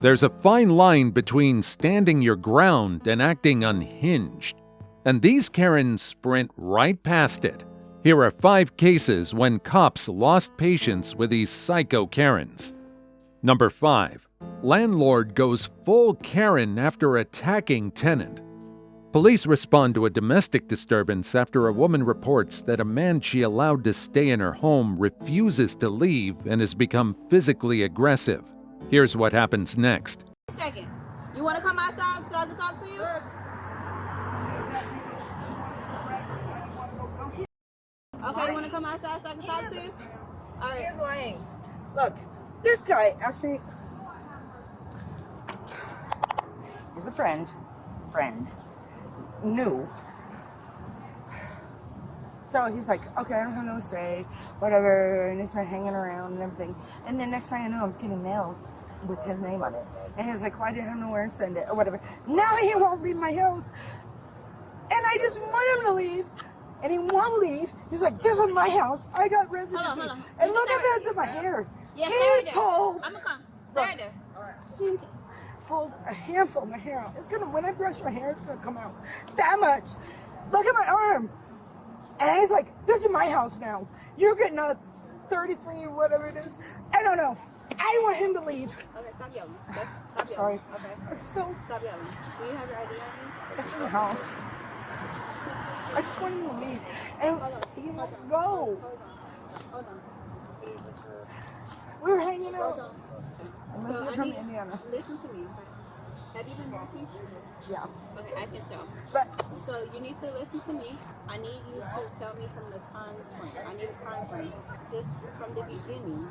There's a fine line between standing your ground and acting unhinged, and these Karens sprint right past it. Here are 5 cases when cops lost patience with these psycho Karens. Number 5. Landlord goes full Karen after attacking tenant. Police respond to a domestic disturbance after a woman reports that a man she allowed to stay in her home refuses to leave and has become physically aggressive. Here's what happens next. Second, you want to come outside so I can talk to you? Okay, you want to come outside so I can talk to you? All right. He's lying. Look, this guy asked me. He's a friend. New. So he's like, okay, I don't have no say, whatever, and he's been hanging around and everything. And then next thing I know, I'm getting mail with his name on it. And he's like, why do you have nowhere to send it, or whatever. Now he won't leave my house. And I just want him to leave. And he won't leave. He's like, this is my house. I got residency. Hold on. And look at this in my hair. Yeah, he pulled. I'm gonna come. Stay there. He pulled a handful of my hair out. It's gonna, when I brush my hair, it's gonna come out that much. Look at my arm. And he's like, this is my house now. You're getting a 33 or whatever it is. I don't know. I want him to leave. Okay, stop yelling. Stop yelling. Sorry. Okay. I'm so. Stop yelling. Do you have your ID on you? It's in the house. I just want him to leave. And he won't go. Hold on. We were hanging Hold out. on. I'm So I from need, Indiana. listen to me. Have you been working? Yeah. Okay, I can tell. But So you need to listen to me. I need you to tell me from the time frame. I need a time frame. Just from the beginning.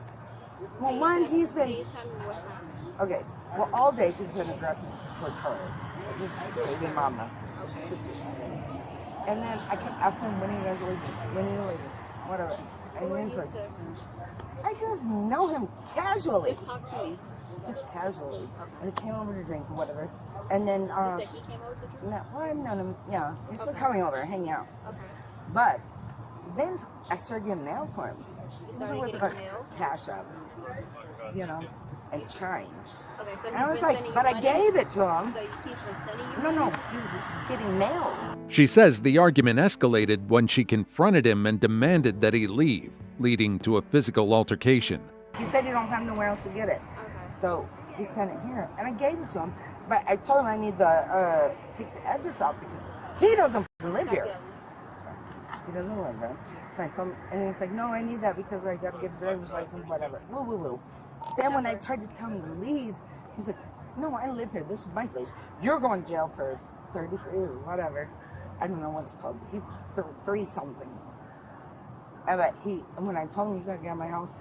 well, one, he's Can been you tell me what happened? okay. Well, all day he's been aggressive towards her, just baby mama. Okay. And then I kept asking him, when are you guys leaving? When are you leaving? Whatever. And he's like, I just know him casually. Just talk to me. Just casually. And he came over to drink or whatever. And then, You said he came over to drink? no, well, I've known him, yeah. He's been coming over, hanging out. Okay. But then I started getting mail for him. You He was started with getting a mail? cash up, you know, and change. Okay, so And I he's was been like, sending but you I money? gave it to him. So he's been sending you No, money? he was getting mail. She says the argument escalated when she confronted him and demanded that he leave, leading to a physical altercation. He said he don't have nowhere else to get it. Okay. So he sent it here, and I gave it to him. But I told him I need the take the address off because he doesn't live here. He doesn't live here. So I told him, and he's like, no, I need that because I got to get a driver's license, whatever. Woo, woo, woo. Then when I tried to tell him to leave, he's like, no, I live here. This is my place. You're going to jail for 33 or whatever. I don't know what it's called. He 3 something. But when I told him you got to get out of my house,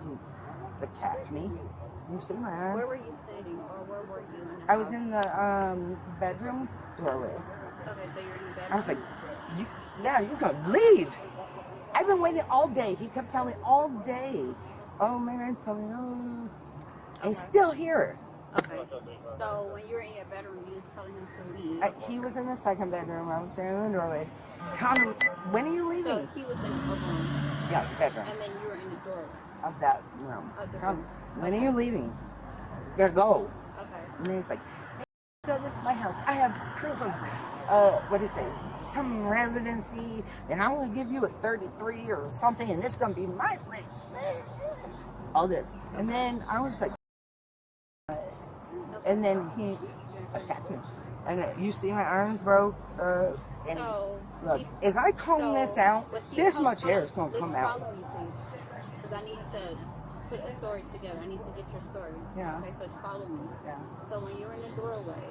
he attacked me. You see my arm? Where were you standing, or where were you in the I was house? in the bedroom doorway. Okay, so you're in the bedroom? I was like, you can leave. I've been waiting all day. He kept telling me all day, oh, my rent's coming. Oh. And he's still here. Okay. So when you were in your bedroom, you was telling him to leave. He was in the second bedroom. I was standing in the doorway. Telling him, when are you leaving? So he was in a room, Yeah, bedroom and then you were in the doorway. of that room. Of the Tell him, room. when are you leaving? You gotta go. Okay. And then he's like, no, this is my house. I have proof of, what do you say, some residency, and I'm going to give you a 33 or something, and this is going to be my place. All this. And then I was like, and then he attacked me. And you see my arms broke. And So look, if I comb this out, was he this much hair is going to Listen, come out. Follow me, please, because I need to put a story together. I need to get your story. Yeah. Okay, so follow me. Yeah. So when you were in the doorway,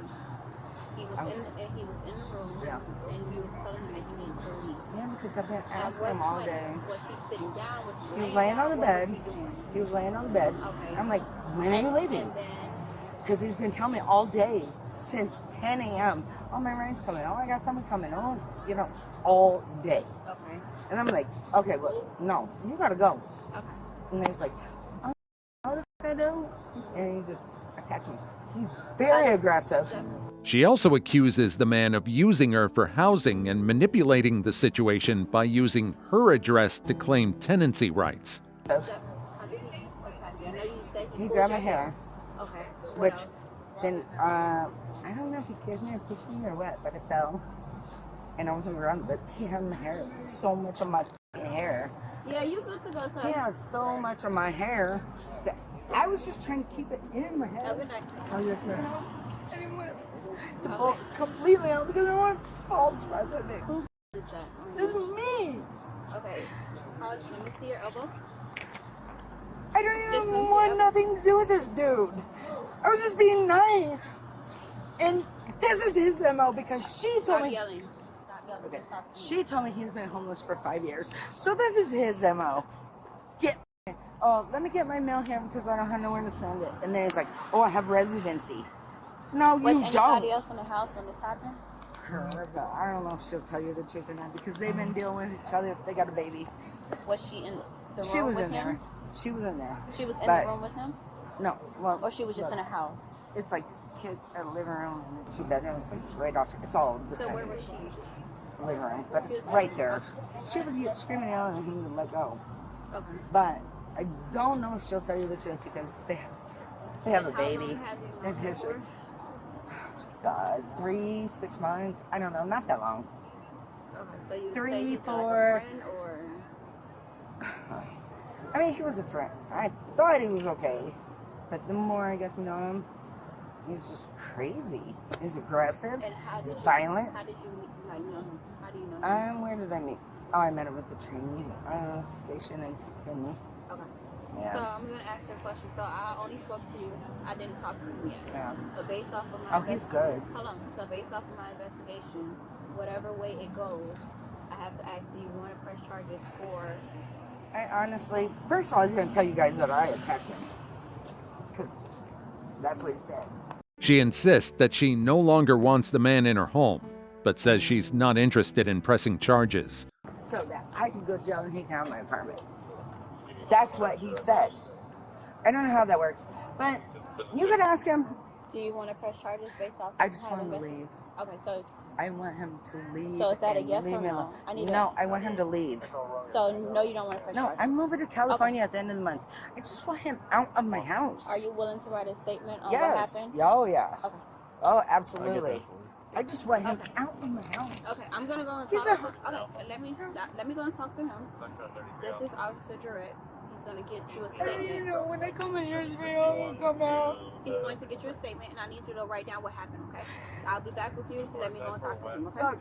he was in the room, Yeah. and you was telling him that you needed to leave. Yeah, because I've been At asking what him all point? day. Was he sitting down? Was He was laying on the down? bed. What was he doing? He was laying on the bed. Okay. I'm like, when are you leaving? And then, Because he's been telling me all day since 10 a.m. Oh, my rain's coming. Oh, I got somebody coming. Oh, you know, all day. okay, And I'm like, okay, well, no, you gotta go. okay. And then he's like, oh, how the fuck I do? And he just attacked me. He's very aggressive. She also accuses the man of using her for housing and manipulating the situation by using her address to claim tenancy rights. He grabbed my hair, Okay. which Then, I don't know if he kicked me or pushed me or what, but it fell. And I was on the ground, but he had my hair, so much of my hair. Yeah, you good to go, sir. He had so much of my hair that I was just trying to keep it in my head. Have a good night. Oh, yes, ma'am. I didn't want it to pull completely out because I want bald spots on it. Who is that? This is me. Okay. Let me see your elbow. I don't Just even loose want it up. nothing to do with this dude. I was just being nice. And this is his MO because she told Stop me. yelling. Stop yelling. Okay. Stop to me. She told me he's been homeless for 5 years. So this is his MO. Let me get my mail here because I don't have nowhere to send it. And then he's like, oh, I have residency. No, Was you anybody don't. else in the house when this happened? Her, but I don't know if she'll tell you the truth or not because they've been dealing with each other. They got a baby. Was she in the room She was with in him? there. She was in there. She was in But- the room with him? No, well, Or she was just look, in a house? It's like a living room and a 2-bedroom. It's like right off. It's all the So same. where was she? Living room, but it's right there. She was screaming out and he would let go. Okay. But I don't know if she'll tell you the truth because they have a How baby. long have you They have known her history. for? 3, 6 months. I don't know. Not that long. Okay. So you 3, say he's 4. like a friend or? I mean, he was a friend. I thought he was okay, but the more I got to know him, he's just crazy. He's aggressive. And how did He's you, violent. How did you know him? How do you know him? Where did I meet? Oh, I met him at the train station in Kissimmee. Okay. So Yeah. I'm gonna ask you a question. So I only spoke to you. I didn't talk to him yet. Yeah. But based off of my Oh, he's good. Hold on. So based off of my investigation, whatever way it goes, I have to ask, do you want to press charges for? I honestly, first of all, I was going to tell you guys that I attacked him. Because that's what he said. She insists that she no longer wants the man in her home, but says she's not interested in pressing charges. So that I could go to jail and he can have my apartment. That's what he said. I don't know how that works. But you could ask him. Do you want to press charges based off? I of just how want him to invest- leave. Okay, so I want him to leave. So is that a and yes leave or me no? alone. I need No, I want him to leave. so no, you don't want to press No, charges. I'm moving to California at the end of the month. I just want him out of my house. Are you willing to write a statement on what Yes. happened? Oh, yeah. Okay. Oh, absolutely. I just want him Okay. out of my house. Okay, I'm gonna go and He's talk. been- Okay, let me go and talk to him. This is Officer Jarrett. He's gonna get you a statement. know, when I come in here, they all come out. He's going to get you a statement, and I need you to write down what happened. Okay? I'll be back with you. Let me go and talk to him. Okay?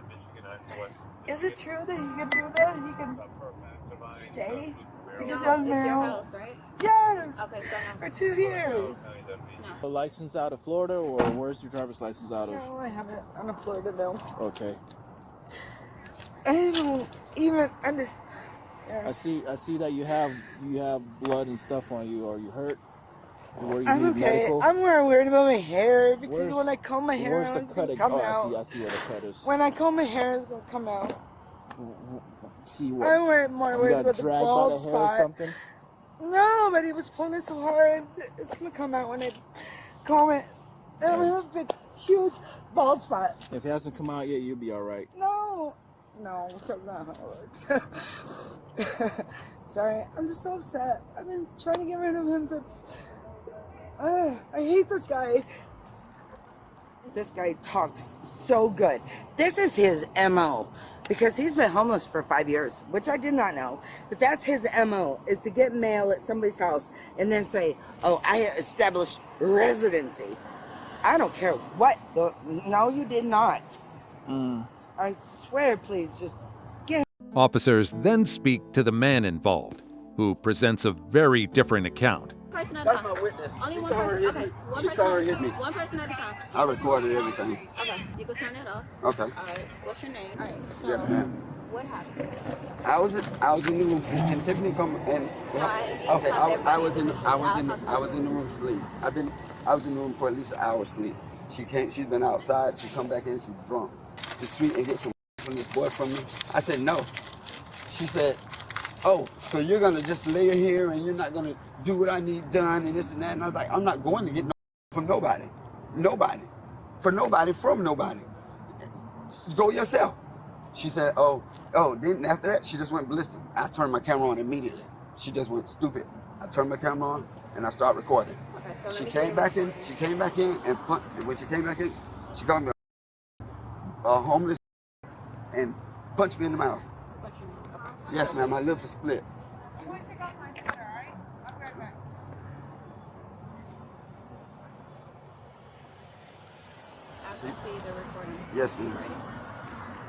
Is it true that he can do that? He can stay? Because No, I'm it's your male. house, right? Yes! Okay, so For 2 years. no. A license out of Florida, or where's your driver's license out of? No, I have it on a Florida bill. Okay. I don't even understand. I see that you have blood and stuff on you. Are you hurt? Where you I'm need okay. medical? I'm more worried about my hair because Where's- when I comb my hair Where's out, the it's cut? gonna come out. I see where the cut is. When I comb my hair, it's gonna come out. See what? I'm more You worried got about the dragged by bald the hair or spot. something? No, but he was pulling it so hard. It's gonna come out when I comb it. I have a big, huge bald spot. If it hasn't come out yet, you'll be all right. No, that's not how it works. Sorry, I'm just so upset. I've been trying to get rid of him for. I hate this guy. This guy talks so good. This is his MO. Because he's been homeless for 5 years, which I did not know. But that's his MO, is to get mail at somebody's house and then say, oh, I established residency. I don't care what. No, you did not. I swear, please, just get. Officers then speak to the man involved, who presents a very different account. Person at a That's time. my witness. Only She one saw her person. hit Okay, me. one She person. saw her hit me. One person at a time. I recorded everything. Okay, you can turn it off. Okay. All right. What's your name? All right. So, Yes, ma'am. what happened? I was in the room and Tiffany come and okay. I was in the room sleep. I was in the room for at least an hour sleep. She's been outside. She come back in. She was drunk. To street and get some from this boy from me. I said no. She said, oh, so you're gonna just lay here and you're not gonna do what I need done and this and that. And I was like, I'm not going to get no from nobody. From nobody. Go yourself. She said, oh, then after that, she just went ballistic. I turned my camera on immediately. She just went stupid. I turned my camera on and I started recording. Okay, She came back in. She came back in and punched. When she came back in, she called me a homeless and punched me in the mouth. Yes, ma'am. My lips are split. I can see the recording. Yes, ma'am.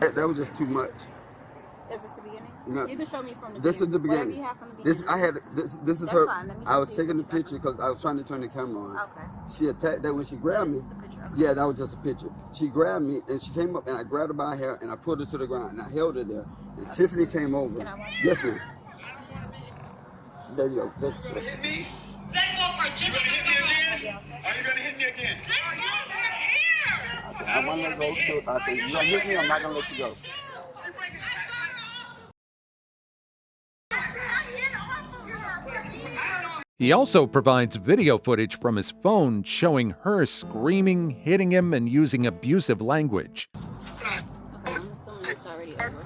That was just too much. Is this the beginning? No. You can show me from the beginning. This is the beginning. Whatever you have from the beginning. This I had. This is That's her. fine. Let me I was see taking the what you got. picture because I was trying to turn the camera on. Okay. She attacked that when she grabbed me. This is the picture. Okay. Yeah, that was just a picture. She grabbed me and she came up and I grabbed her by her hair and I pulled her to the ground and I held her there. And Tiffany came over. Can I watch Yes, ma'am. There you go. You gonna hit me? Let go for just. You gonna hit me again? Are you gonna hit me again? Let go for here. I said, I want to go. So I said, you gonna hit me? I'm not gonna let you go. He also provides video footage from his phone showing her screaming, hitting him, and using abusive language. Okay, I'm assuming it's already over.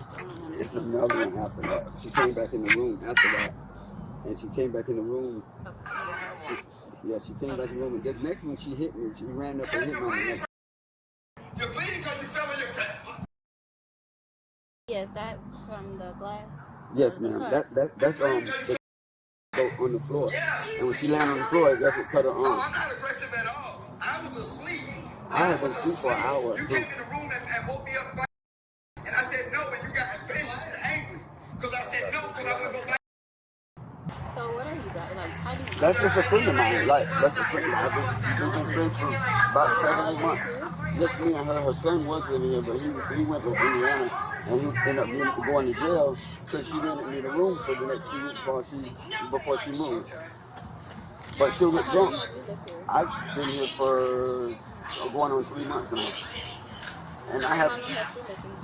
It's another one after that. She came back in the room after that. And she came back in the room. She came back in the room. And the next one she hit me. She ran up and hit me on the neck. You're bleeding because you fell on your back. Yeah, is that from the glass? Yes, ma'am. That's on the floor. And when she landed on the floor, that's what cut her arm. Oh, I'm not aggressive at all. I was asleep. I had been asleep for an hour. You came in the room and woke me up. And I said no, and you got impatient and angry. Because I said no, because I wouldn't go back. So what are you guys? Like, how do you... That's just a friend of mine. That's a friend of mine. We've been friends for about 7 months. Just me and her. Her son was living here, but he went to Indiana and he ended up going to jail. So she rented me the room for the next few weeks before she moved. But she'll get drunk. I've been here for going on 3 months now. And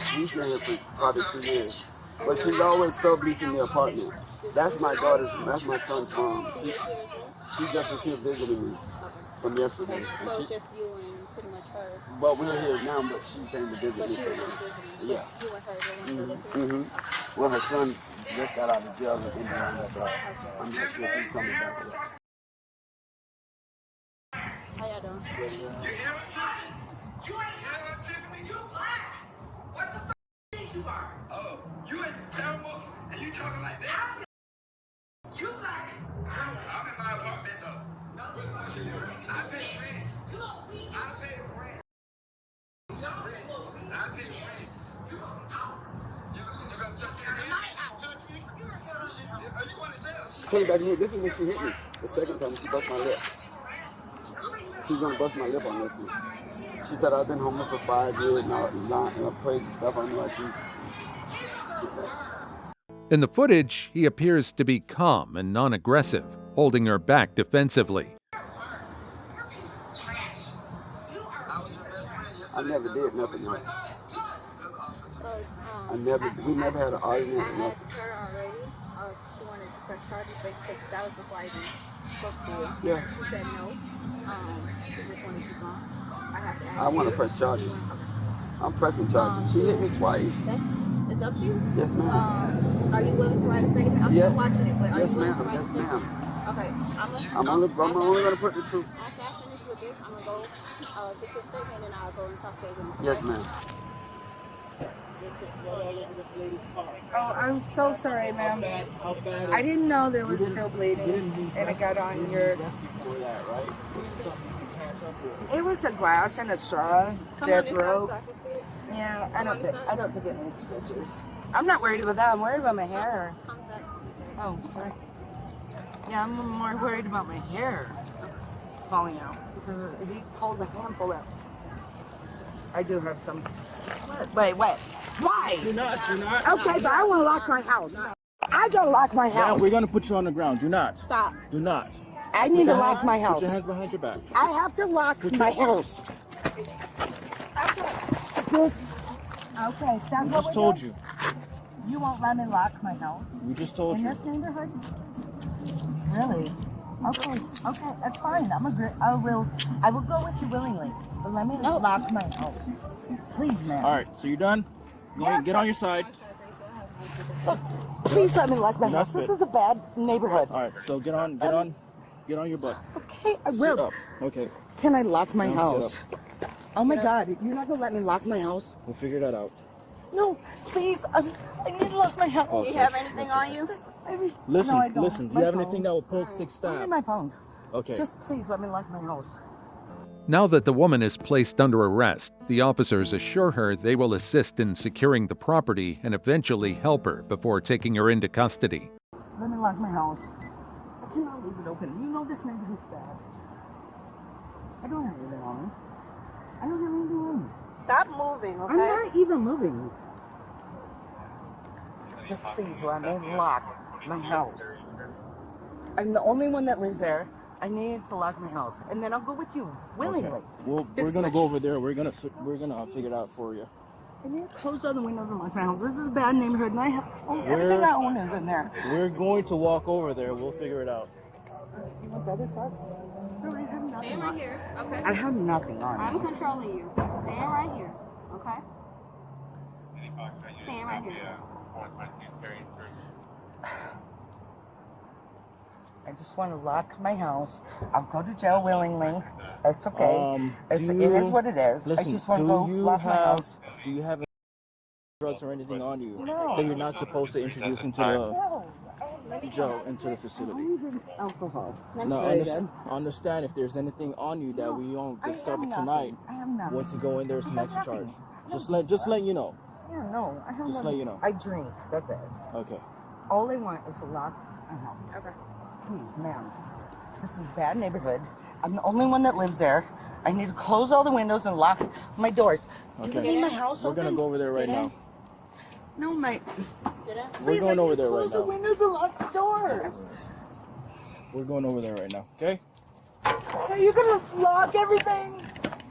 she's been here for probably 2 years. But she's always subleasing the apartment. That's my son's mom. She just was here visiting me from yesterday. So it's just you and pretty much her. Well, we're here now, but she came to visit But me. she was just visiting. Yeah. You and her, they went to live here? Well, her son just got out of jail in Indiana, so I'm not sure if he's coming back yet. How y'all doing? You hear him, Tiffany? You ain't hear him, Tiffany? You black. What the f*** you are? Oh, you in Paramount and you talking like that? You black. I'm in my apartment though. I pay rent. I pay rent. I pay rent. You gonna touch me? Are you going to jail? She came back here. This is when she hit me. The second time she bust my lip. She's gonna bust my lip on this one. She said I've been homeless for 5 years now, and I prayed stuff on me like you. In the footage, he appears to be calm and non-aggressive, holding her back defensively. I never did nothing. No. So, We never had an argument. I No. asked her already. She wanted to press charges, but that was before I even spoke to you. Yeah. She said no. She just wanted you gone. I have to ask I want to you. press charges. I'm pressing charges. She hit me twice. It's up to you. Yes, ma'am. Are you willing to write a statement? I'm Yes. still watching it, but are Yes, you willing to ma'am. write a Yes, statement? ma'am. Okay. I'm only gonna put the truth. After I finish with this, I'm gonna go get your statement and I'll go and talk to you. Yes, ma'am. Oh, I'm so sorry, ma'am. How bad I didn't know there was still bleeding, and I got on your. before that, right? It was a glass and a straw Come that on this side broke. so I can see it. Yeah, I don't think it needs stitches. I'm not worried about that. I'm worried about my hair. Come back. Oh, sorry. Yeah, I'm more worried about my hair falling out because he pulled a handful out. I do have some. Wait. Why? Do not. Okay, but I want to lock my house. I gotta lock my Yeah, house. we're gonna put you on the ground. Do not. Stop. Do not. I need to lock my Put house. your hands behind your back. I have to lock my house. Okay, that's We what just we're told doing? you. You won't let me lock my house We just told in you. this neighborhood? Really? Okay, that's fine. I will go with you willingly. But let me lock my house. Please, ma'am. All right, so you're done. Go Yes, get on your side. Please let me lock my That's house. This good. is a bad neighborhood. All right, so get on. Get on your butt. Okay, I Sit will. up. Okay. Can I lock my Get house? up. Oh my God, you're not gonna let me lock my house? We'll figure that out. No, please, I need to lock my house. Oh, Do you have anything on you? Listen, No, I don't. listen. Do My you have phone. anything that will poke, stick, I stab? need my phone. Okay. Just please let me lock my house. Now that the woman is placed under arrest, the officers assure her they will assist in securing the property and eventually help her before taking her into custody. Let me lock my house. I cannot leave it open. You know this neighborhood's bad. I don't have anything on me. I don't have anything on me. Stop moving, okay? I'm not even moving. Just please let me lock my house. I'm the only one that lives there. I need to lock my house, and then I'll go with you willingly. Okay. Well, we're gonna go over there. We're gonna figure it out for you. I need to close all the windows and lock my house. This is a bad neighborhood, and I have everything I own is in there. We're going to walk over there. We'll figure it out. You want the other side? No, I have nothing Stand on. right here, okay? I have nothing on. I'm controlling you. Stand right here, okay? Stand right here. I just want to lock my house. I'll go to jail willingly. It's okay. It is what it is. Listen, I just want to go lock my house. Do you have any drugs or anything on you No. that you're not supposed to introduce into No, the jail, into the facility? even alcohol. No, understand if there's anything on you that we won't I have discover nothing. tonight. I have nothing. Once you go in, there's an I have extra charge. nothing. Just let you know. Yeah, no, I have Just nothing. let you know. I drink. That's it. Okay. All I want is to lock my house. Okay. Please, ma'am. This is a bad neighborhood. I'm the only one that lives there. I need to close all the windows and lock my doors. You Okay. leave my house We're open? gonna go over there right now. No, my. Get up. Please, going I over need to there right close the now. windows and lock the doors. We're going over there right now. Okay. Are you gonna lock everything?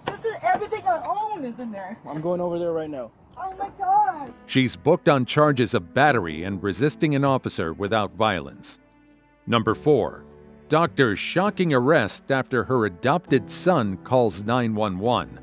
This is everything I own is in there. I'm going over there right now. Oh my God. She's booked on charges of battery and resisting an officer without violence. Number 4. Doctor's shocking arrest after her adopted son calls 911.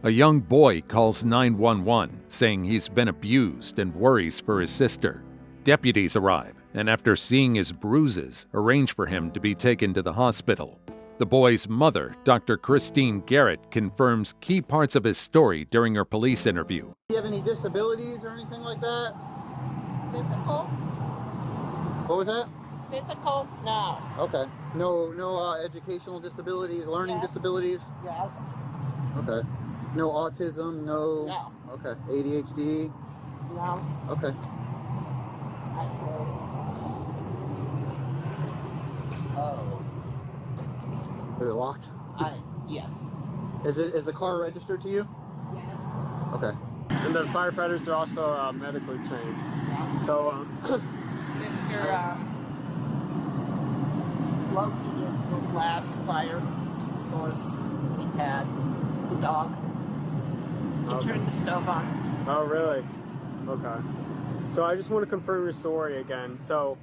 A young boy calls 911, saying he's been abused and worries for his sister. Deputies arrive, and after seeing his bruises, arrange for him to be taken to the hospital. The boy's mother, Dr. Christine Garrett, confirms key parts of his story during her police interview. Do you have any disabilities or anything like that? Physical? What was that? Physical? No. Okay. No educational disabilities, learning Yes. disabilities? Yes. Okay. No autism, no? No. Okay. ADHD? No. Okay. Actually. Oh. Is it locked? Yes. Is the car registered to you? Yes. Okay. And the firefighters are also medically trained. So, Mr. Loki is the last fire source we had. The dog. He turned the stove on. oh really? Okay. So I just want to confirm your story again. So,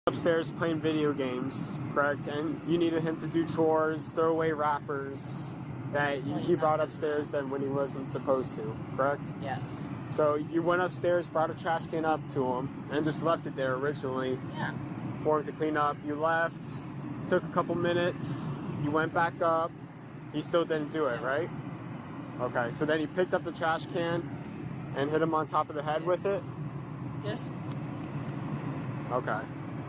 upstairs playing video games, correct? And you needed him to do chores, throw away wrappers that he brought upstairs then when he wasn't supposed to, correct? Yes. So you went upstairs, brought a trash can up to him, and just left it there originally Yeah. for him to clean up. You left, took a couple minutes, you went back up, he still didn't do it, right? Okay, so then he picked up the trash can and hit him on top of the head with it? Just Okay.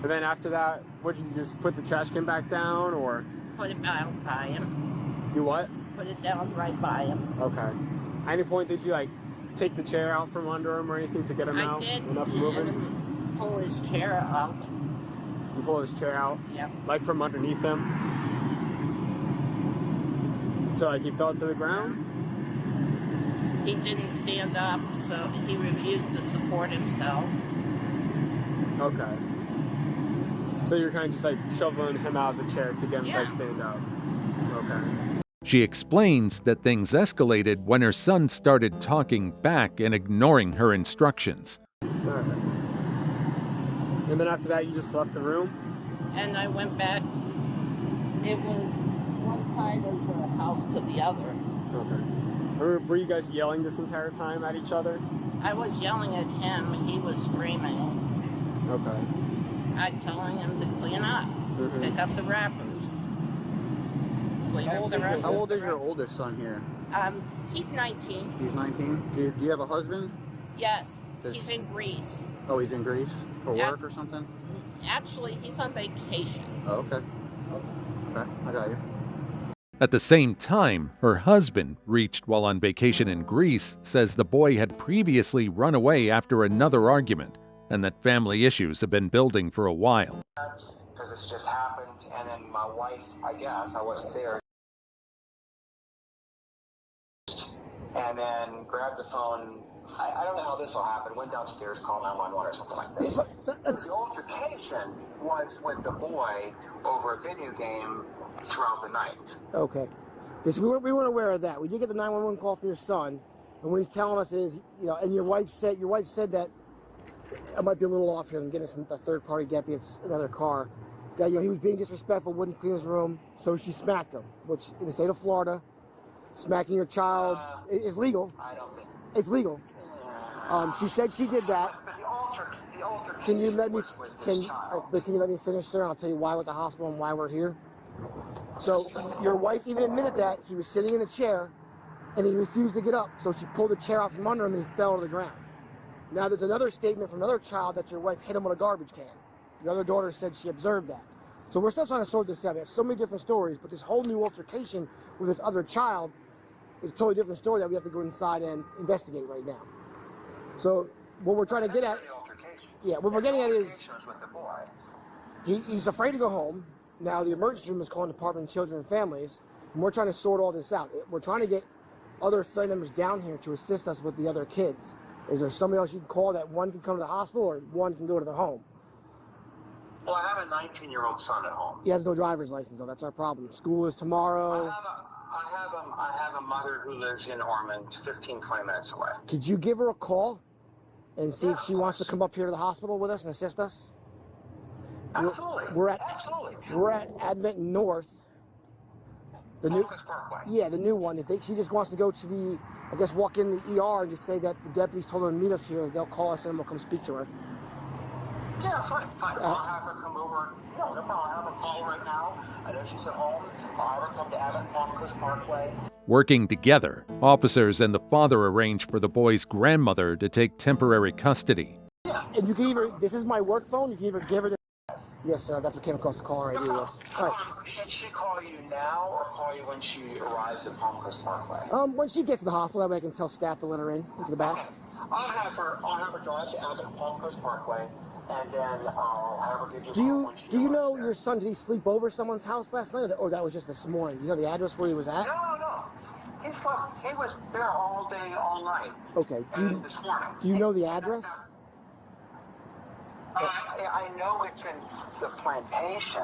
And then after that, what did you just put the trash can back down, or put it down by him. you what? Put it down right by him. Okay. At any point did you like take the chair out from under him or anything to get him I out? did And up and let moving? him pull his chair out. You pull his chair out, Yep. like from underneath him. So like he fell to the ground? He didn't stand up, so he refused to support himself. Okay. So you're kind of just like shoveling him out of the chair to get him to like Yeah. stand up. Okay. She explains that things escalated when her son started talking back and ignoring her instructions. Alright. And then after that you just left the room? And I went back. It was one side of the house to the other. Okay. Were you guys yelling this entire time at each other? I was yelling at him. He was screaming. Okay. I'm telling him to clean up, pick up the wrappers. How old is your oldest son here? He's 19. He's 19. Do you have a husband? Yes, he's in Greece. Oh, he's in Greece for Yeah. work or something? Actually, he's on vacation. Oh, okay. Okay, I got you. At the same time, her husband, reached while on vacation in Greece, says the boy had previously run away after another argument and that family issues have been building for a while. Because this just happened, and then my wife, I guess, I wasn't there, and then grabbed the phone. I don't know how this will happen. Went downstairs, called 911 or something like this. The altercation was with the boy over a video game throughout the night. Okay. Because we weren't aware of that. We did get the 911 call from your son, and what he's telling us is, you know, and your wife said that I might be a little off here. I'm getting some third-party deputy. It's another car. That, you know, he was being disrespectful, wouldn't clean his room, so she smacked him. Which in the state of Florida, smacking your child is legal. I don't think it's legal. She said she did that. Can you let me? Can you let me finish, sir? And I'll tell you why we're at the hospital and why we're here. So your wife even admitted that he was sitting in the chair, and he refused to get up. So she pulled the chair out from under him, and he fell to the ground. Now there's another statement from another child that your wife hit him with a garbage can. Your other daughter said she observed that. So we're still trying to sort this out. There's so many different stories, but this whole new altercation with this other child is a totally different story that we have to go inside and investigate right now. So what we're trying to get at, what we're getting at is he's afraid to go home. Now the emergency room is calling Department of Children and Families, and we're trying to sort all this out. We're trying to get other family members down here to assist us with the other kids. Is there somebody else you can call that one can come to the hospital or one can go to the home? Well, I have a 19-year-old son at home. He has no driver's license, though. That's our problem. School is tomorrow. I have a mother who lives in Ormond, 15, 20 minutes away. Could you give her a call and see if she wants to come up here to the hospital with us and assist us? Absolutely. We're at Advent North. The new one. If she just wants to go to walk in the ER and just say that the deputies told her to meet us here, they'll call us and we'll come speak to her. Yeah, fine. I'll have her come over. No problem. I'll have her call right now. I know she's at home. I'll have her come to Advent Palm Coast Parkway. Working together, officers and the father arrange for the boy's grandmother to take temporary custody. Yeah. And you can this is my work phone, you can either give her Yes, sir, that's what came across the caller ID list. All right. Should she call you now or call you when she arrives at Palm Coast Parkway? When she gets to the hospital, that way I can tell staff to let her into the back. Okay. I'll have her drive to Advent Palm Coast Parkway, and then I'll have her give you Do you know your son, did he sleep over at someone's house last night, or that was just this morning? You know the address where he was at? No. He was there all day, all night. Okay. This morning. Do you know the address? I know it's in the plantation.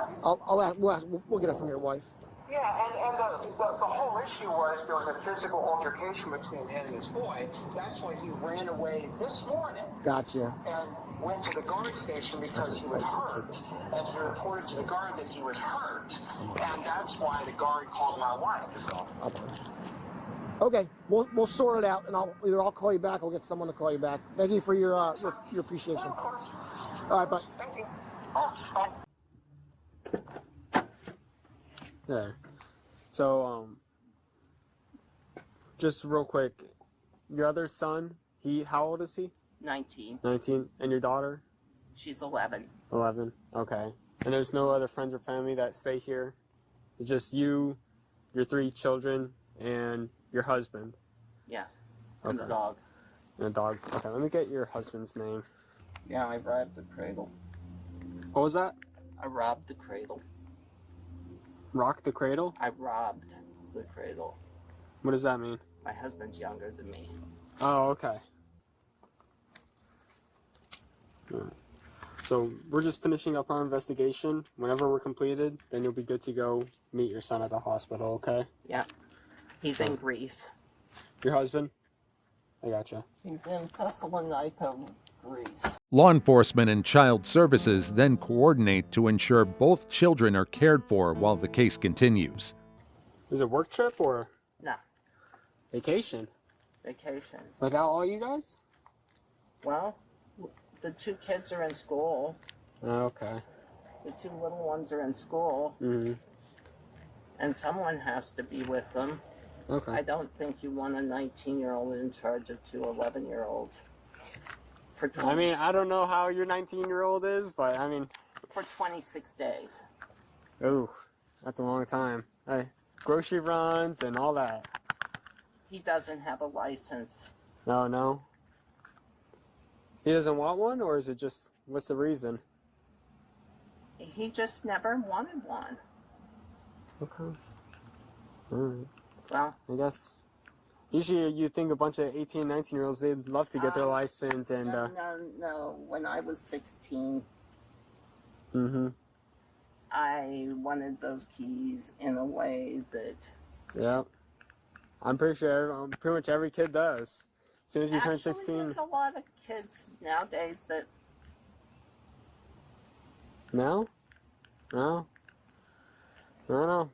We'll get it from your wife. Yeah, and the whole issue was there was a physical altercation between him and this boy. That's why he ran away this morning. Gotcha. And went to the guard station because he was hurt. And he reported to the guard that he was hurt. And that's why the guard called my wife. Okay, we'll sort it out, and I'll call you back or we'll get someone to call you back. Thank you for your appreciation. All right, bye. Thank you. Yeah. So, just real quick, your other son, how old is he? 19. 19. And your daughter? She's 11. 11. Okay. And there's no other friends or family that stay here? It's just you, your 3 children, and your husband? Yeah. And the dog. And the dog. Okay, let me get your husband's name. Yeah, I robbed the cradle. What was that? I robbed the cradle. Rock the cradle? I robbed the cradle. What does that mean? My husband's younger than me. Oh, okay. Alright. So we're just finishing up our investigation. Whenever we're completed, then you'll be good to go meet your son at the hospital, okay? Yeah. He's in Greece. Your husband? I gotcha. He's in Thessalonica, Greece. Law enforcement and child services then coordinate to ensure both children are cared for while the case continues. Is it a work trip or? No. Vacation? Vacation. Without all you guys? Well, the 2 kids are in school. Okay. The 2 little ones are in school, and someone has to be with them. Okay. I don't think you want a 19-year-old in charge of 2 11-year-olds. For 20, I mean, I don't know how your 19-year-old is, but I mean... For 26 days. Ooh, that's a long time. Hey, grocery runs and all that. He doesn't have a license. No? He doesn't want one, or is it just... What's the reason? He just never wanted one. Okay. Alright. Well, I guess... Usually you think a bunch of 18, 19-year-olds, they'd love to get their license and... No. When I was 16, Mm-hmm. I wanted those keys in a way that... Yep. I'm pretty sure pretty much every kid does. As soon as you turn 16... There's a lot of kids nowadays that... No? No? I don't know.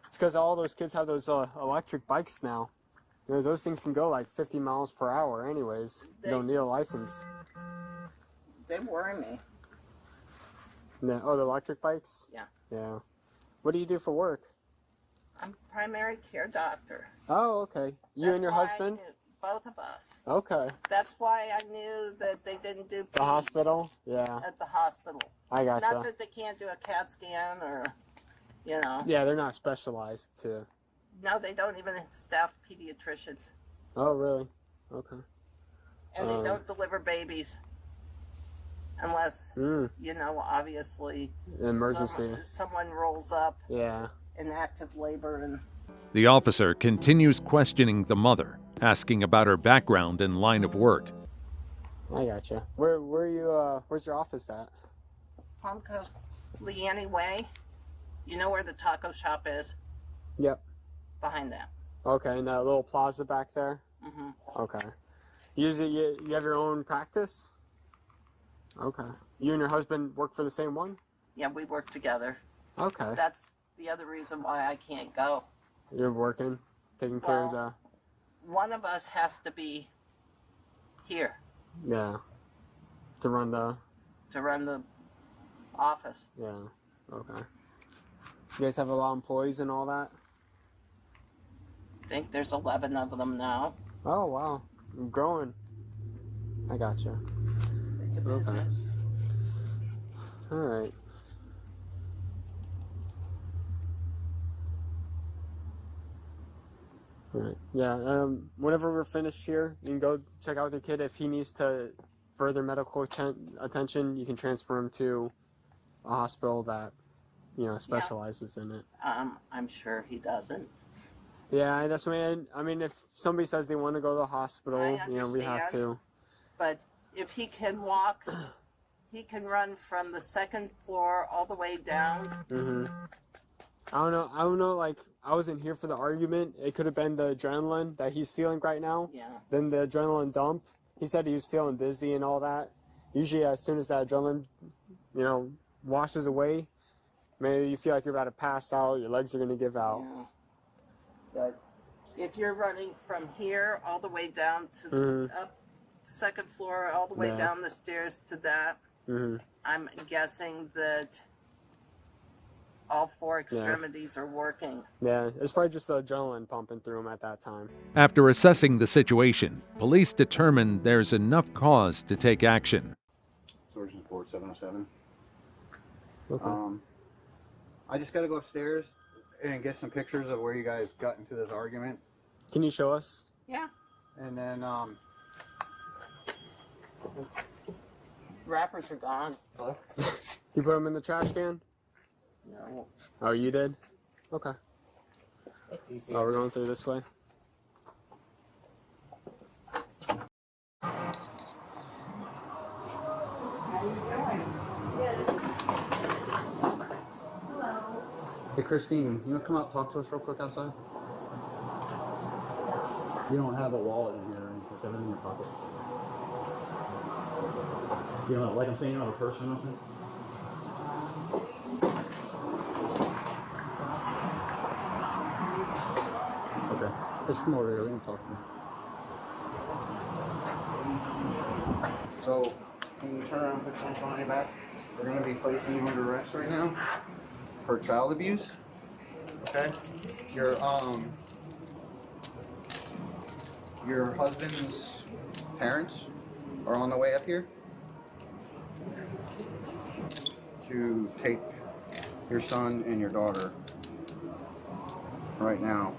It's because all those kids have those electric bikes now. You know, those things can go like 50 miles per hour anyways. You don't need a license. They worry me. Yeah. Oh, the electric bikes? Yeah. Yeah. What do you do for work? I'm a primary care doctor. Oh, okay. You and your husband? Both of us. Okay. That's why I knew that they didn't do The hospital? Yeah. at the hospital. I gotcha. Not that they can't do a CAT scan or, you know. Yeah, they're not specialized to... No, they don't even staff pediatricians. Oh, really? Okay. And they don't deliver babies. Unless, you know, obviously... Emergency. Someone rolls up Yeah. in active labor and... The officer continues questioning the mother, asking about her background and line of work. I gotcha. Where you, where's your office at? Palm Coast, Leanne Way. You know where the taco shop is? Yep. Behind that. Okay, and that little plaza back there? Mm-hmm. Okay. Usually you have your own practice? Okay. You and your husband work for the same one? Yeah, we work together. Okay. That's the other reason why I can't go. You're working, taking care of the... One of us has to be here. Yeah. To run the... To run the office. Yeah. Okay. You guys have a lot of employees and all that? I think there's 11 of them now. Oh, wow. I'm growing. I gotcha. It's a business. All right. All right. Yeah. Whenever we're finished here, you can go check out your kid. If he needs to further medical attention, you can transfer him to a hospital that, you know, specializes in it. I'm sure he doesn't. Yeah, that's what I mean, if somebody says they want to go to the hospital, you know, we have to. But if he can walk, he can run from the 2nd floor all the way down. Mm-hmm. I don't know, like, I wasn't here for the argument. It could have been the adrenaline that he's feeling right now. Yeah. Then the adrenaline dump. He said he was feeling dizzy and all that. Usually as soon as that adrenaline, you know, washes away, maybe you feel like you're about to pass out, your legs are going to give out. Yeah. But if you're running from here all the way down to the up 2nd floor, all the way down the stairs to that, I'm guessing that all 4 extremities are working. Yeah, it's probably just the adrenaline pumping through him at that time. After assessing the situation, police determined there's enough cause to take action. Sergeant Ford 707. Okay. I just got to go upstairs and get some pictures of where you guys got into this argument. Can you show us? Yeah. And then, Wrappers are gone. Hello? You put them in the trash can? No. Oh, you did? Okay. It's easy. Oh, we're going through this way? Hey, Christine, you want to come out and talk to us real quick outside? You don't have a wallet in here, it's everything in your pocket. You don't have, like I'm saying, you don't have a purse or nothing? Okay, let's come over here, let me talk to you. So, can you turn around and put your phone on your back? We're going to be placing you under arrest right now for child abuse. Okay? Your husband's parents are on the way up here to take your son and your daughter right now.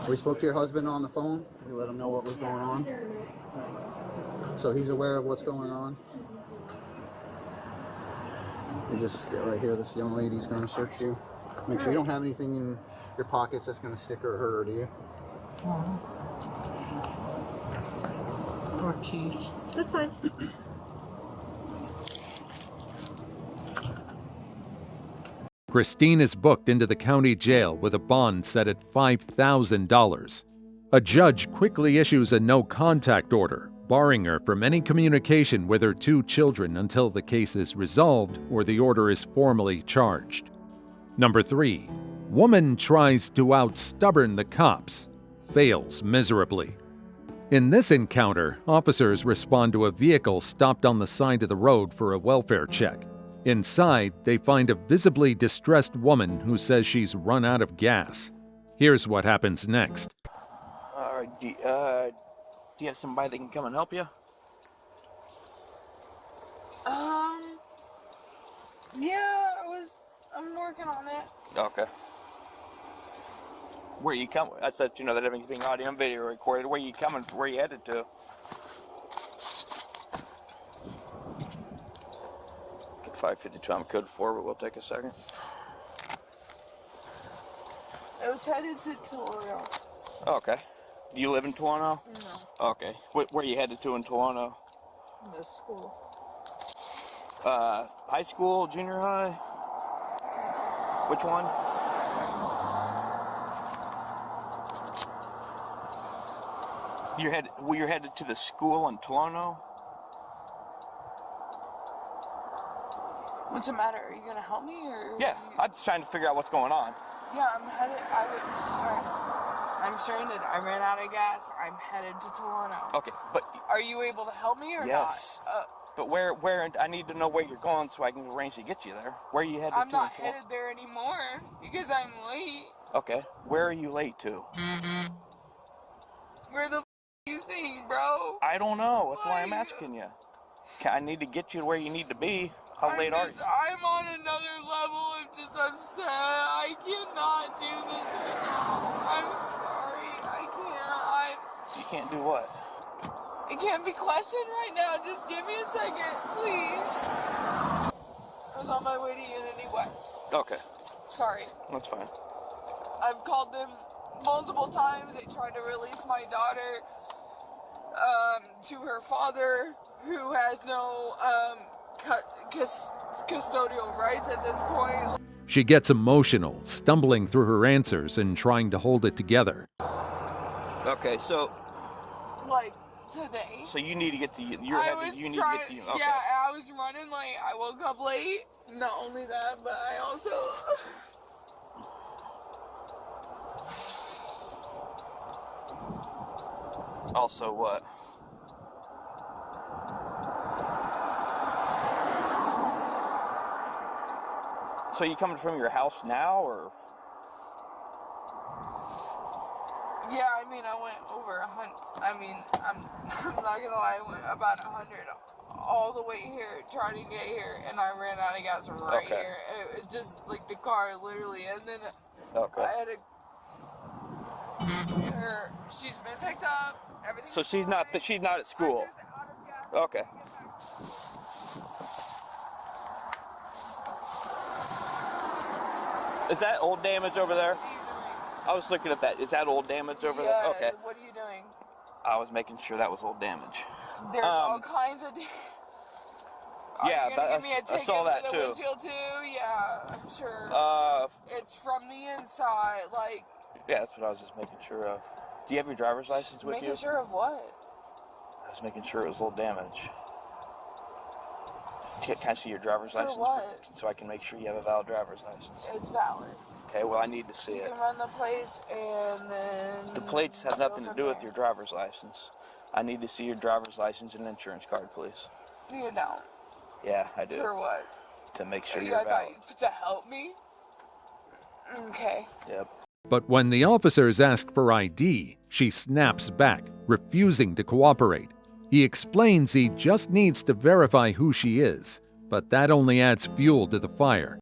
We spoke to your husband on the phone. We let him know what was going on. So he's aware of what's going on. You just get right here. This young lady's going to search you. Make sure you don't have anything in your pockets that's going to stick or hurt her, do you? Or keys. That's fine. Christine is booked into the county jail with a bond set at $5,000. A judge quickly issues a no-contact order, barring her from any communication with her 2 children until the case is resolved or the order is formally charged. Number 3. Woman tries to out-stubborn the cops. Fails miserably. In this encounter, officers respond to a vehicle stopped on the side of the road for a welfare check. Inside, they find a visibly distressed woman who says she's run out of gas. Here's what happens next. Do you have somebody that can come and help you? Yeah, I'm working on it. Okay. Where you come? I said, you know, that everything's being audio and video recorded. Where you coming? Where you headed to? Get 552. I'm code 4, but we'll take a second. I was headed to Toledo. Okay. Do you live in Toronto? No. Okay. Where you headed to in Toronto? The school. High school, junior high? Which one? You're headed to the school in Toronto? What's the matter? Are you gonna help me or? Yeah, I'm just trying to figure out what's going on. Yeah, I'm headed. I'm stranded. I ran out of gas. I'm headed to Toronto. Okay, but are you able to help me or yes. not? But where? I need to know where you're going so I can arrange to get you there. Where are you headed to? I'm not headed there anymore because I'm late. Okay, where are you late to? Where the f you think, bro? I don't know. That's why I'm asking you. I need to get you to where you need to be. How late are you? I'm on another level of just upset. I cannot do this right now. I'm sorry. I can't. You can't do what? I can't be questioned right now. Just give me a second, please. I was on my way to Unity West. Okay. Sorry. That's fine. I've called them multiple times. They tried to release my daughter to her father, who has no custodial rights at this point. She gets emotional, stumbling through her answers and trying to hold it together. Okay, so... Like, today. So you need to get to... Okay. Yeah, I was running late. I woke up late. Not only that, but I also... Also what? So you coming from your house now, or? Yeah, I mean, I went over 100. I mean, I'm not gonna lie, I went about 100 all the way here, trying to get here, and I ran out of gas right here. And it just, like, the car literally, and then I had to... She's been picked up, everything's So she's not at school? Okay. Is that old damage over there? I was looking at that. Is that old damage over there? Okay. What are you doing? I was making sure that was old damage. There's all kinds of... Yeah, I saw that too. Windshield too? Yeah, I'm sure. It's from the inside, like... Yeah, that's what I was just making sure of. Do you have your driver's license with you? Making sure of what? I was making sure it was old damage. Can I see your driver's license? What? So I can make sure you have a valid driver's license. It's valid. Okay, well, I need to see it. You can run the plates and then... The plates have nothing to do with your driver's license. I need to see your driver's license and insurance card, please. You don't. Yeah, I do. For what? To make sure I you're thought valid. to help me? Okay. Yep. But when the officers ask for ID, she snaps back, refusing to cooperate. He explains he just needs to verify who she is, but that only adds fuel to the fire.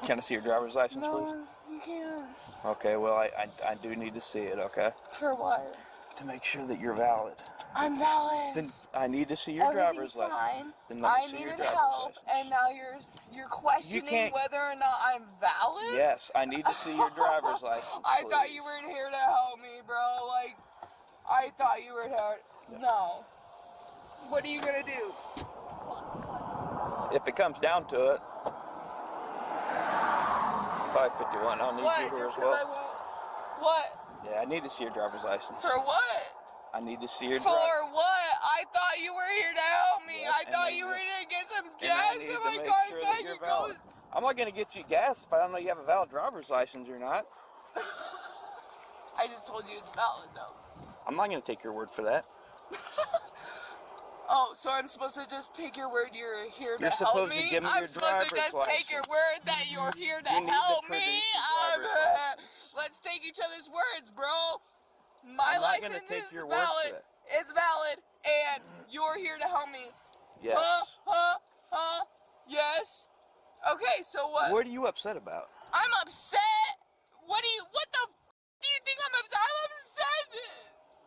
Can I see your driver's license, please? No, you can't. Okay, well, I do need to see it, okay? For what? To make sure that you're valid. I'm valid. Then I need to see your driver's license. Fine. Then let me I see your needed driver's help, license. and now you're questioning whether or not I'm valid? Yes, I need to see your driver's license, I please. thought you were here to help me, bro. Like, I thought you were here. No. What are you gonna do? If it comes down to it, 551, I'll need you here as well. What? Yeah, I need to see your driver's license. For what? I need to see your For what? I thought you were here to help me. Yep, I thought you were here to get some and gas I need in to my make car sure so that I you're could go. valid. I'm not going to get you gas if I don't know you have a valid driver's license or not. I just told you it's valid, though. I'm not going to take your word for that. Oh, so I'm supposed to just take your word you're here to You're help supposed me? to give me I'm your supposed to driver's just take your word that you're here to You need to help produce me? your driver's license. Let's take each other's words, bro. My I'm not gonna license take is your word valid. for that. It's valid, and you're here to help me. Yes. Yes. Okay, so what? What are you upset about? I'm upset. What the do you think I'm upset? I'm upset.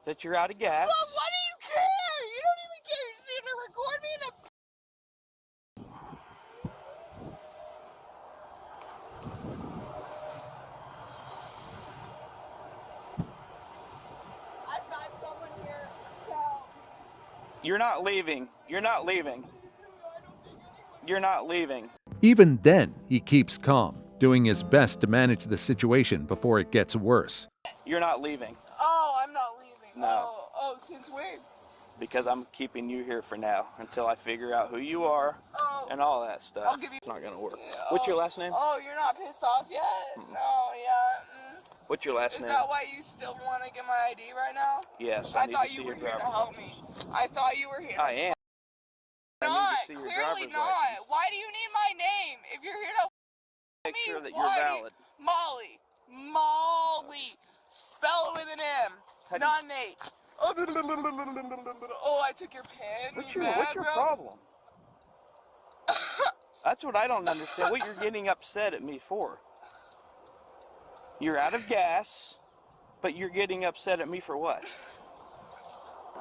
That you're out of gas. But what do you care? You don't even care. You're just here to record me in a... I've got someone here to help. You're not leaving. You're not leaving. You're not leaving. Even then, he keeps calm, doing his best to manage the situation before it gets worse. You're not leaving. Oh, I'm not leaving. No. Oh, since when? Because I'm keeping you here for now until I figure out who you are and all that stuff. I'll give you... It's not going to work. What's your last name? Oh, you're not pissed off yet? No, yeah. What's your last Is name? that why you still want to get my ID right now? Yes, I need thought to you see were your here to driver's help me. I thought you were here to I am. Not, I need to see your clearly driver's not. license. Why do you need my name? If you're here to Make me, sure that why you're do valid. Molly. Molly. Spell it with an M, not an H. Oh, I took your pen. What's You your mad, bro? problem? That's what I don't understand. What you're getting upset at me for? You're out of gas, but you're getting upset at me for what?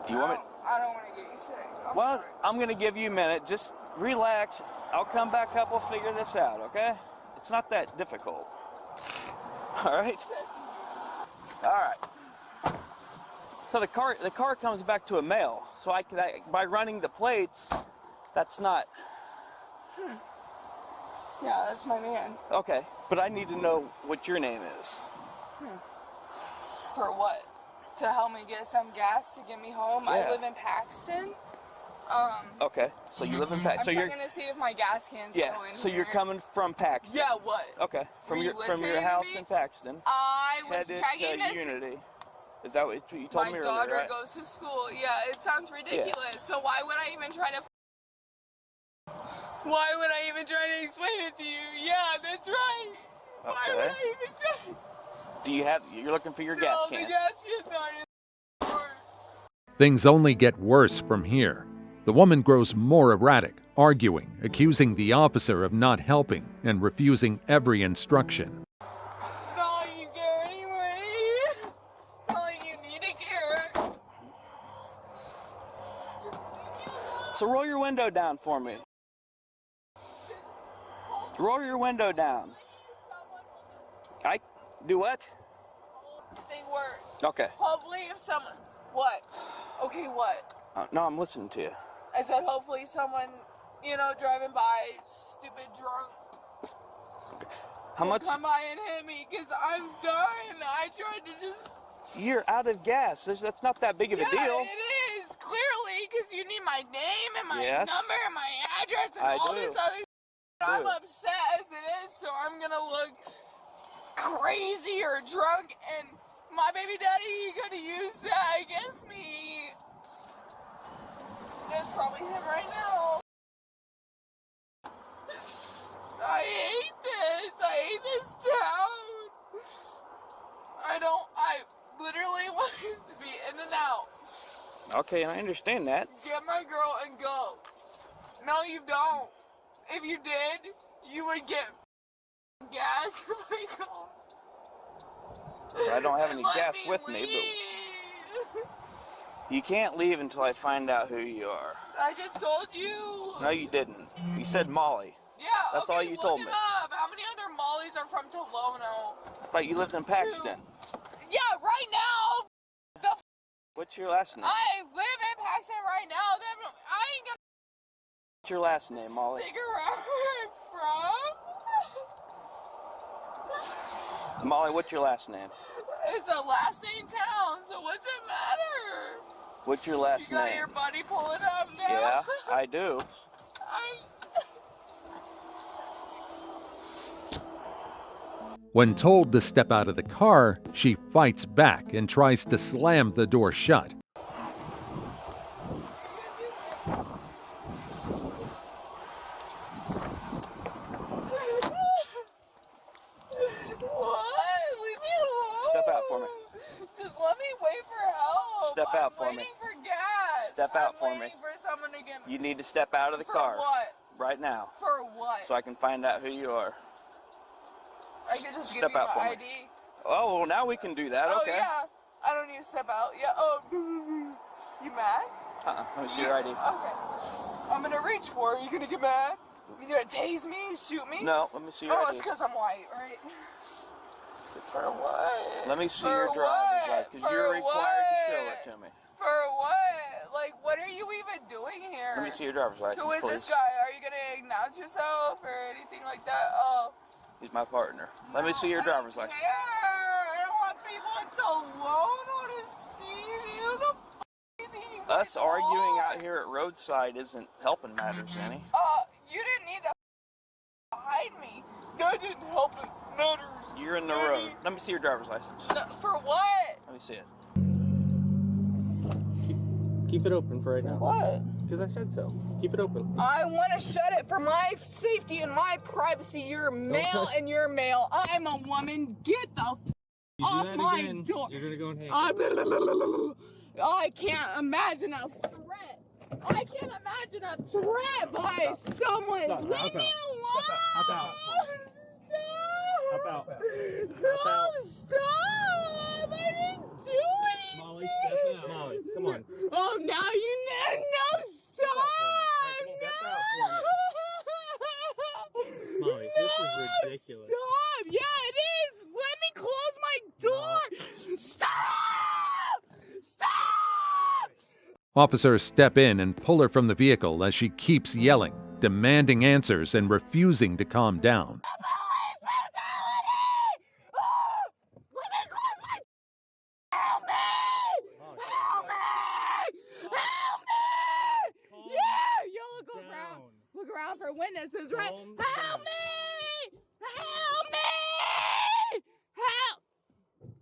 Do you want me? I don't want to get you sick. Well, I'm going to give you a minute. Just relax. I'll come back up. We'll figure this out, okay? It's not that difficult. All right? All right. So the car comes back to a male. So by running the plates, that's not... Yeah, that's my man. Okay, but I need to know what your name is. For what? To help me get some gas to get me home? Yeah. I live in Paxton. Okay, so you live in Paxton. I'm checking to see if my gas can's still in so here. you're coming from Paxton. Yeah, what? Okay, from Were you your listening to house me? in Paxton. I was headed checking to to Unity. Is that what you told me my earlier, daughter right? goes to school. Yeah, it sounds ridiculous. So why would I even try to... Why would I even try to explain it to you? Yeah, that's right. Why would I even try... You're looking for your gas No, can. the gas can's on it. Things only get worse from here. The woman grows more erratic, arguing, accusing the officer of not helping, and refusing every instruction. That's all you care anyway. That's all you need to care. So roll your window down for me. Roll your window down. I do what? They work. Okay. Hopefully if someone... What? Okay, what? No, I'm listening to you. I said hopefully someone, driving by, stupid drunk, How much? will come by and hit me, because I'm done. I tried to just... You're out of gas. That's not that big of a deal. Yeah, it is, clearly, because you need my name and my number and my address and all this other I'm upset as it is, so I'm going to look crazy or drunk, and my baby daddy gonna use that against me. That's probably him right now. I hate this. I hate this town. I literally want to be in and out. Okay, I understand that. Get my girl and go. No, you don't. If you did, you would get gas. Oh my God. I don't have any gas with me, but you can't leave until I find out who you are. I just told you. No, you didn't. You said Molly. Yeah, that's okay, all you told me. Look it up. How many other Mollys are from Tolono? I thought you lived in Paxton. Yeah, right now. What's your last name? I live in Paxton right now. Then I ain't gonna. What's your last name, Molly? Stick around from. Molly, what's your last name? It's a last name town, so what's it matter? What's your last You got name? your buddy pulling up now? Yeah, I do. When told to step out of the car, she fights back and tries to slam the door shut. Step out for me. Just let me wait for help. Step out for me. I'm waiting for gas. Step out for I'm me. waiting for someone to get me. You need to step out of the car. For what? Right now. For what? So I can find out who you are. I can just Step give you out for my me. ID. Oh, well, now we can do that. Oh, Okay. yeah. I don't need to step out. Yeah. Oh, you mad? Let me see your ID. Okay. I'm gonna reach for it. You gonna get mad? You gonna tase me? Shoot me? No, let me see your Oh, ID. it's because I'm white, right? For what? Let me see For your driver's what? license, because For you're required to show what? it to me. For what? Like, what are you even doing here? Let me see your driver's license, Who is please. this guy? Are you gonna announce yourself or anything like that? Oh. He's my partner. Let me see your driver's license. Yeah, I don't want people in Tolono to see you. The f*** do you think you Us guys arguing are? out here at roadside isn't helping matters any. You didn't need to hide me. That didn't help it matters. You're in the road. Let me see your driver's license. No, for what? Let me see it. Keep it open for right now. What? Because I said so. Keep it open. I want to shut it for my safety and my privacy. You're male and you're male. I'm a woman. Get the f off my door. You're gonna go in I can't imagine a threat. I can't imagine a threat by someone. Stop. Leave Hop me out. alone. Hop out. Hop out. No, stop. I didn't do anything. Molly, step out. Molly, come on. Oh, now you know. No, stop. Molly, this is ridiculous. Stop. Yeah, it is. Let me close my door. Stop. Stop. Officers step in and pull her from the vehicle as she keeps yelling, demanding answers and refusing to calm down. Look around for witnesses, right? Help me! Help me! Help!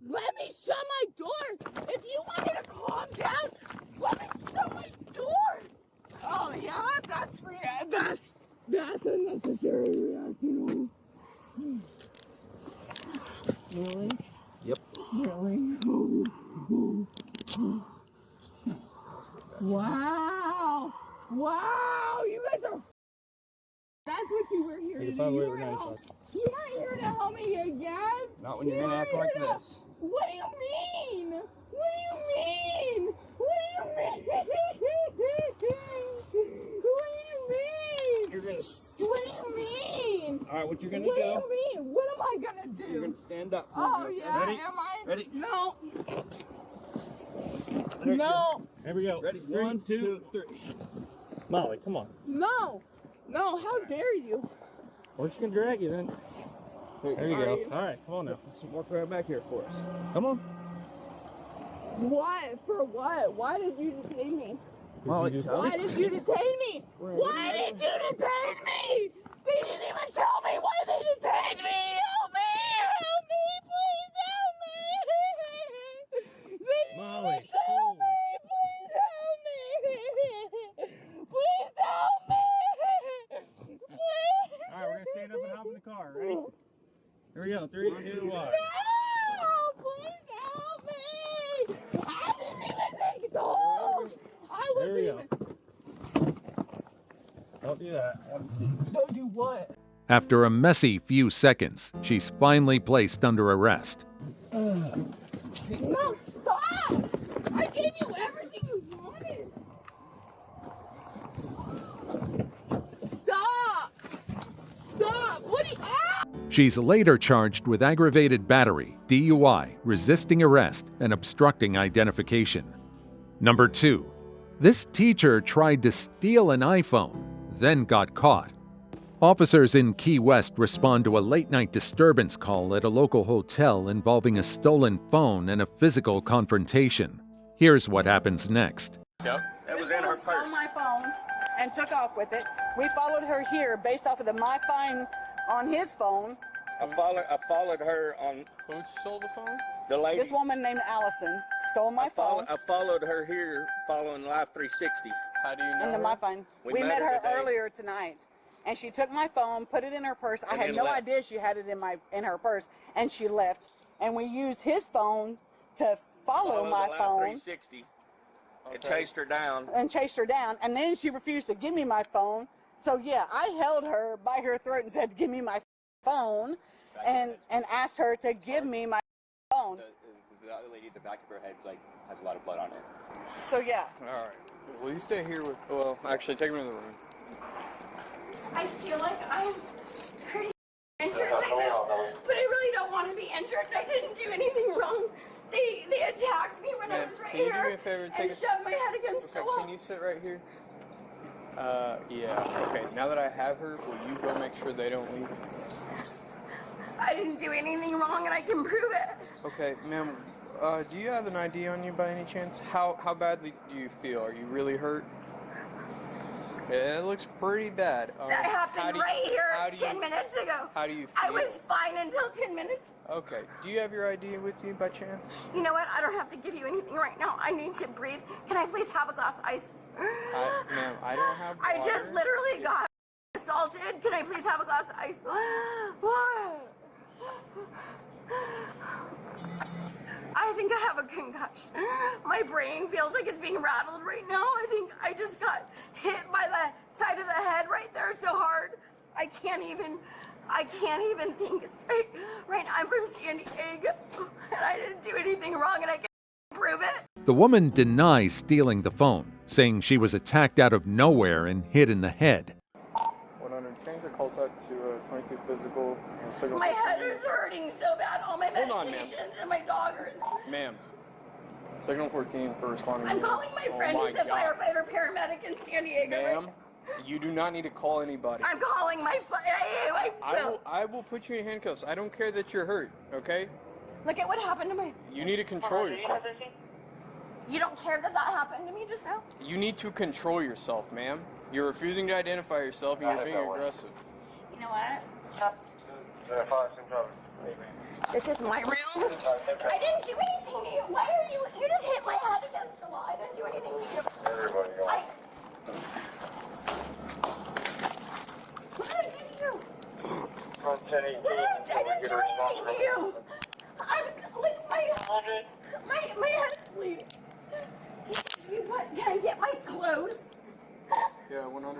Let me shut my door! If you want me to calm down, let me shut my door! Oh yeah, that's unnecessary reaction. Really? Yep. Really? Wow! Wow! You guys are. That's what you were here to do. You weren't here to help me again. Not when you're gonna act like this. What do you mean? What do you mean? What do you mean? What do you mean? You're gonna. What do you mean? All right, what you're gonna What do do? you mean? What am I gonna do? You're gonna stand up. Oh yeah, Ready? am I? Ready? No. There you No. go. Here we go. Ready? 1, 2, 3. Molly, come on. No. No. How dare you? We're just gonna drag you then. There you go. All right, come on now. Let's walk right back here for us. Come on. What? For what? Why did you detain me? Molly, Why did you detain me? Why did you detain me? They didn't even tell me why they detained me. Help me! Help me! Please help me! They didn't Molly, even tell me. Please help me! go. 3, 2, 1. No! Please help me! I didn't even make the hole! I wasn't even... Don't do that. I want to see. Don't do what? After a messy few seconds, she's finally placed under arrest. No, stop! I gave you everything you wanted! Stop! Stop! What are you... Ah! She's later charged with aggravated battery, DUI, resisting arrest, and obstructing identification. Number 2. This teacher tried to steal an iPhone, then got caught. Officers in Key West respond to a late-night disturbance call at a local hotel involving a stolen phone and a physical confrontation. Here's what happens next. Yep. It was in her purse. Stole my phone and took off with it. We followed her here based off of my find on his phone. I followed her on. Who stole the phone? The lady. This woman named Allison stole my phone. I followed her here following Live 360. How do you know Into her? my phone. We met her earlier tonight. And she took my phone, put it in her purse. I had no idea she had it in her purse, and she left. And we used his phone to follow my phone. 360. It chased her down. And then she refused to give me my phone. So yeah, I held her by her throat and said, "Give me my phone," and asked her to give me my phone. The other lady at the back of her head has a lot of blood on it. So yeah. All right. Will you stay here with? Well, actually, take me to the room. I feel like I'm pretty injured right now, but I really don't want to be injured. I didn't do anything wrong. They attacked me when I was right here. Can you do me a favor and take shoved my head against the wall. Can you sit right here? Yeah. Okay. Now that I have her, will you go make sure they don't leave? I didn't do anything wrong, and I can prove it. Okay, ma'am. Do you have an ID on you by any chance? How badly do you feel? Are you really hurt? Yeah, it looks pretty bad. That happened right here 10 minutes ago. How do you feel? I was fine until 10 minutes. Okay. Do you have your ID with you by chance? You know what? I don't have to give you anything right now. I need to breathe. Can I please have a glass of ice? Ma'am, I don't have water. I just literally got assaulted. Can I please have a glass of ice? What? I think I have a concussion. My brain feels like it's being rattled right now. I think I just got hit by the side of the head right there so hard. I can't even think straight. Right now, I'm from San Diego, and I didn't do anything wrong, and I can prove it. The woman denies stealing the phone, saying she was attacked out of nowhere and hit in the head. 100. Change the call type to 22 physical. My head is hurting so bad. All my medications and my dog are... Ma'am. Signal 14 for responding. I'm calling my friend who's a firefighter paramedic in San Diego. Ma'am, you do not need to call anybody. I'm calling my... I will put you in handcuffs. I don't care that you're hurt, okay? Look at what happened to my... You need to control yourself. You don't care that happened to me just now? You need to control yourself, ma'am. You're refusing to identify yourself and you're being aggressive. You know what? This is my room. I didn't do anything to you. Why are you... You just hit my head against the wall. I didn't do anything to you. Everybody go. What did I do to you? Front 1018. I didn't do anything to you. I'm... Like, my head is bleeding. What? Can I get my clothes? Yeah, 100.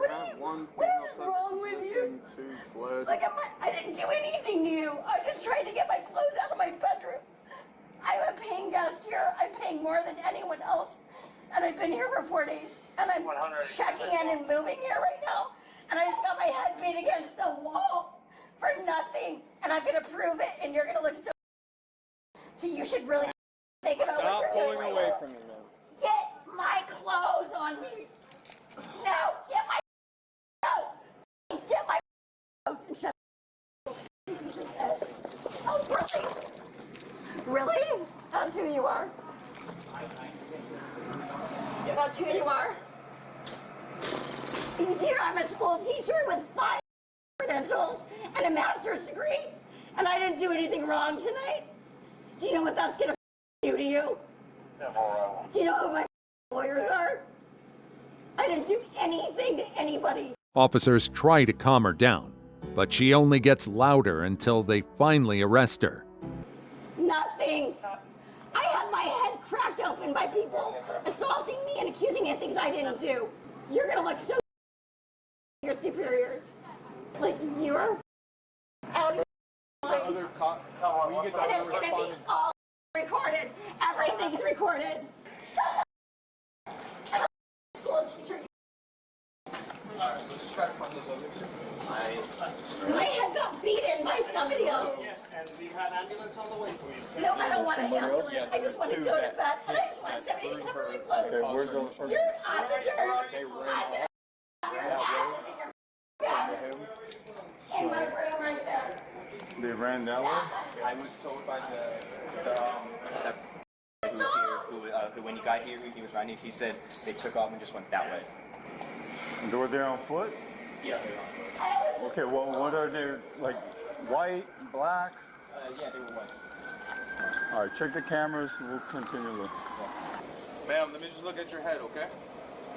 What is wrong with you? 2 fled. Like, I didn't do anything to you. I just tried to get my clothes out of my bedroom. I'm a paying guest here. I'm paying more than anyone else. And I've been here for 4 days. And I'm checking in and moving here right now. And I just got my head beat against the wall for nothing. And I'm going to prove it. And you're going to look so... So you should really think about what you're doing. Stop pulling away from me, man. Get my clothes on me. No, get my clothes and shut Oh, really? Really? That's who you are? That's who you are? You know I'm a school teacher with 5 credentials and a master's degree, and I didn't do anything wrong tonight. Do you know what that's going to do to you? Do you know who my lawyers are? I didn't do anything to anybody. Officers try to calm her down, but she only gets louder until they finally arrest her. Nothing. I had my head cracked open by people assaulting me and accusing me of things I didn't do. You're gonna look so your superiors. Like you're out of your mind. And it's gonna be all recorded. Everything's recorded. School teacher. My head got beaten by somebody else. Yes, and we had ambulance on the way for you. No, I don't want an ambulance. I just want to go to bed, and I just want somebody to cover my clothes. Your officers. In my room right there. They ran that way? I was told by that who was here, who when you got here, he was running. He said they took off and just went that way. And they were there on foot? Yes, they were. Okay, well, what are they, like, white, black? Yeah, they were white. All right, check the cameras. We'll continue looking. Ma'am, let me just look at your head, okay? I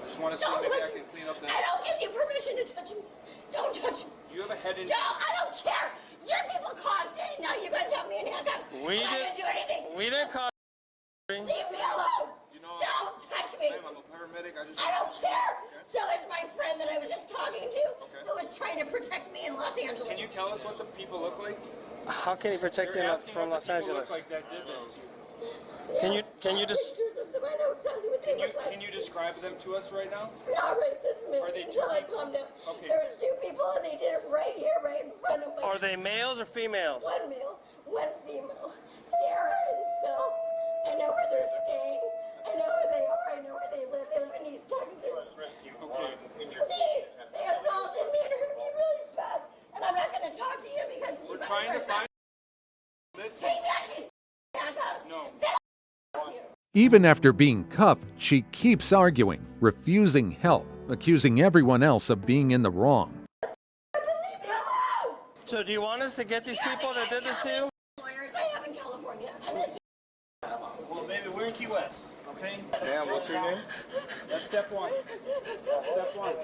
just want to see Don't maybe I touch can clean up me. that. I don't give you permission to touch me. Don't touch me. You have a head injury. Don't. I don't care. Your people caused it. Now you guys have me in handcuffs. I didn't do anything. We didn't cause Leave me alone. Don't touch me. Ma'am, I'm a paramedic. I don't care. So is my friend that I was just talking to, who was trying to protect me in Los Angeles. Can you tell us what the people look like? How can he protect you from Los Angeles? Look like that did this to you. Can you just Can you describe them to us right now? Not right this minute. Are they until I calm down. Okay. There's two people and they did it right here, right in front of me. are they males or females? One male, one female. Sarah and Phil. I know where they're staying. I know who they are. I know where they live. They live in East Texas. They assaulted me and hurt me really bad. And I'm not going to talk to you because you guys trying to find. Listen. Take me out of these handcuffs. No. Even after being cuffed, she keeps arguing, refusing help, accusing everyone else of being in the wrong. So do you want us to get these people that did this to you? Lawyers I have in California. I'm going to Well, baby, we're in Key West, okay? Ma'am, what's your name? That's step one. Step one.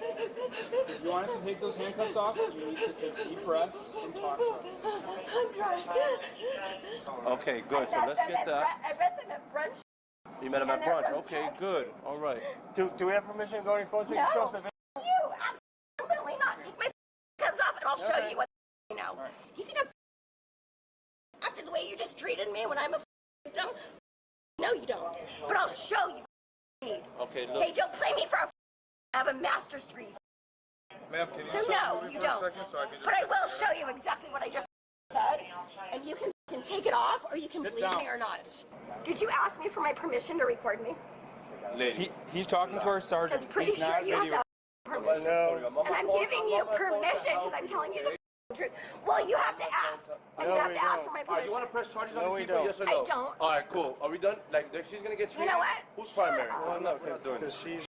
If you want us to take those handcuffs off, you need to take deep breaths and talk to us. I'm trying. Okay, good. So let's get that. I met them at brunch. You met him at brunch. Okay, good. All right. Do we have permission to go any closer? No. You show us the video. You absolutely not. Take my cuffs off and I'll show you what you know. You think I'm after the way you just treated me when I'm a victim? No, you don't. But I'll show you. Okay, look. Hey, don't play me for a I have a master's degree. Ma'am, can you So just no, move you for a don't. second so I can just But I will show you exactly what I just said, and you can take it off or you can Sit believe down. me or not. Did you ask me for my permission to record me? He's talking to our sergeant. Because pretty He's sure not you have video. to have permission. And I'm giving you permission because I'm telling you the truth. Well, you have to ask. And you have to ask for my permission. You want to press charges on No, these we people? don't. Yes or no? I don't. All right, cool. Are we done? Like, she's gonna get treated. You know what? Who's primary? Well, no, because she's